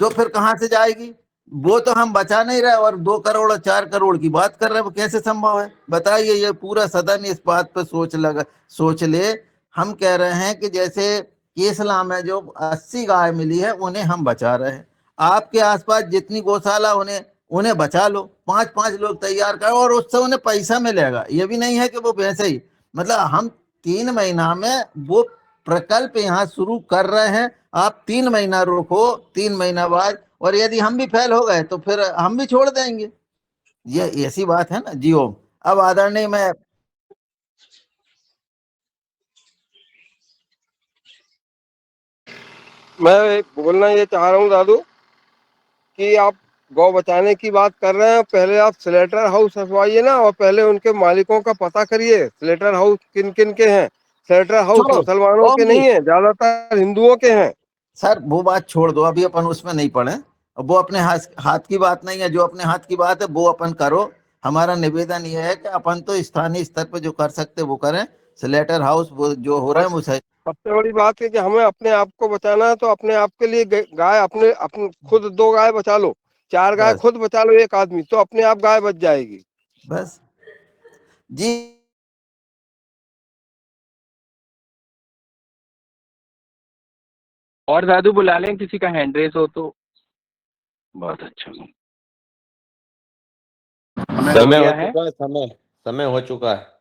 B: तो फिर कहाँ से जाएगी? वो तो हम बचा नहीं रहे और 2 करोड़ और 4 करोड़ की बात कर रहे हैं, वो कैसे संभव है बताइए? ये पूरा सदन इस बात पे सोच ले। हम कह रहे हैं कि जैसे केसला में जो 80 गाय मिली है उन्हें हम बचा रहे हैं, आपके आसपास जितनी गौशाला उन्हें बचा लो, 5-5 लोग तैयार करो और उससे उन्हें पैसा मिलेगा। ये भी नहीं है कि वो वैसे ही, मतलब हम 3 महीना में वो प्रकल्प यहाँ शुरू कर रहे हैं, आप 3 महीना रोको, 3 महीना बाद, और यदि हम भी फेल हो गए तो फिर हम भी छोड़ देंगे। ये ऐसी बात है ना जी। ओम, अब आदरणीय
E: मैं बोलना ये चाह रहा हूँ दादू कि आप गौ बचाने की बात कर रहे हैं, पहले आप स्लेटर हाउस हटवाइए ना, और पहले उनके मालिकों का पता करिए स्लेटर हाउस किन किन के हैं। स्लेटर हाउस मुसलमानों के नहीं है, ज्यादातर हिंदुओं के हैं।
B: सर वो बात छोड़ दो, अभी अपन उसमें नहीं पड़े, वो अपने हाथ की बात नहीं है, जो अपने हाथ की बात है वो अपन करो। हमारा निवेदन ये है कि अपन तो स्थानीय स्तर पर जो कर सकते वो करें, स्लेटर हाउस वो जो हो रहा है वो सही।
E: सबसे बड़ी बात है कि हमें अपने आप को बचाना है, तो अपने आप के लिए गाय अपने खुद 2 गाय बचा लो, 4 गाय खुद बचा लो एक आदमी, तो अपने आप गाय बच जाएगी।
B: बस जी।
J: और दादू बुला लें किसी का हैंड रेस हो तो बहुत अच्छा।
D: समय हो चुका है, समय हो चुका है।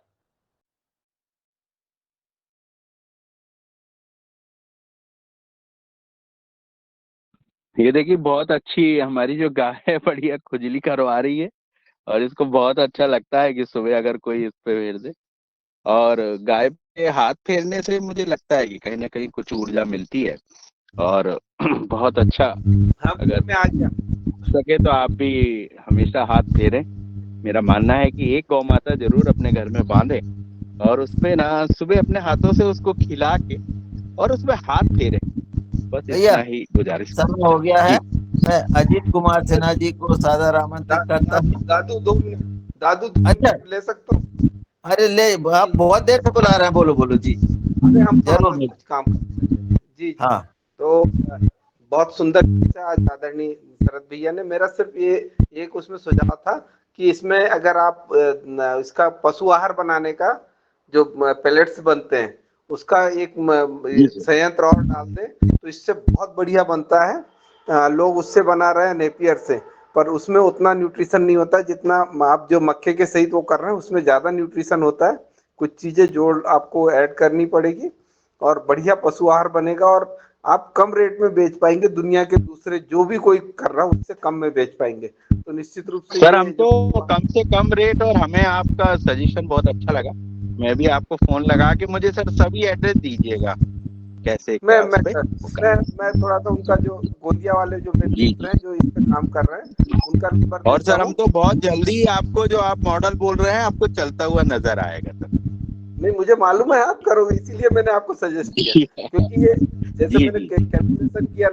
J: ये देखिए बहुत अच्छी हमारी जो गाय है बढ़िया खुजली करवा रही है, और इसको बहुत अच्छा लगता है कि सुबह अगर कोई इस पे फेर दे। और गाय पे हाथ फेरने से मुझे लगता है कि कहीं ना कहीं कुछ ऊर्जा मिलती है, और बहुत अच्छा। अगर
E: में आ गया
J: सके तो आप भी हमेशा हाथ फेरें। मेरा मानना है कि एक गौ माता जरूर अपने घर में बांधे और उसपे ना सुबह अपने हाथों से उसको खिला के और उसपे हाथ फेरे। बस इतना ही गुजारिश।
B: समय हो गया है, मैं अजीत कुमार सिन्हा जी को सादर आमंत्रित करता हूँ।
E: दादू 2 मिनट, दादू
B: अच्छा
E: ले सकते हो?
B: अरे ले, आप बहुत देर से बुला रहे हैं, बोलो बोलो जी।
E: अरे हम
B: जरूर
E: कुछ काम जी।
B: हाँ
E: तो बहुत सुंदर से आज आदरणीय शरद भैया ने, मेरा सिर्फ ये एक उसमें सुझाव था कि इसमें अगर आप इसका पशु आहार बनाने का जो पेलेट्स बनते हैं उसका एक संयंत्र और डाल दें तो इससे बहुत बढ़िया बनता है। लोग उससे बना रहे हैं नेपियर से, पर उसमें उतना न्यूट्रिशन नहीं होता जितना आप जो मक्के के सहित वो कर रहे हैं, उसमें ज्यादा न्यूट्रिशन होता है। कुछ चीजें जोड़ आपको ऐड करनी पड़ेगी और बढ़िया पशु आहार बनेगा, और आप कम रेट में बेच पाएंगे, दुनिया के दूसरे जो भी कोई कर रहा है उससे कम में बेच पाएंगे। तो निश्चित रूप से
J: सर हम तो कम से कम रेट, और हमें आपका सजेशन बहुत अच्छा लगा। मैं भी आपको फोन लगा के मुझे सर सभी एड्रेस दीजिएगा कैसे
E: मैं थोड़ा सा उनका जो गोंदिया वाले जो मित्र हैं जो इस पे काम कर रहे हैं उनका नंबर,
J: और सर हम तो बहुत जल्दी आपको जो आप मॉडल बोल रहे हैं आपको चलता हुआ नजर आएगा सर।
E: नहीं मुझे मालूम है आप करोगे, इसीलिए मैंने आपको सजेस्ट किया, क्योंकि ये जैसे मैंने कैलकुलेशन किया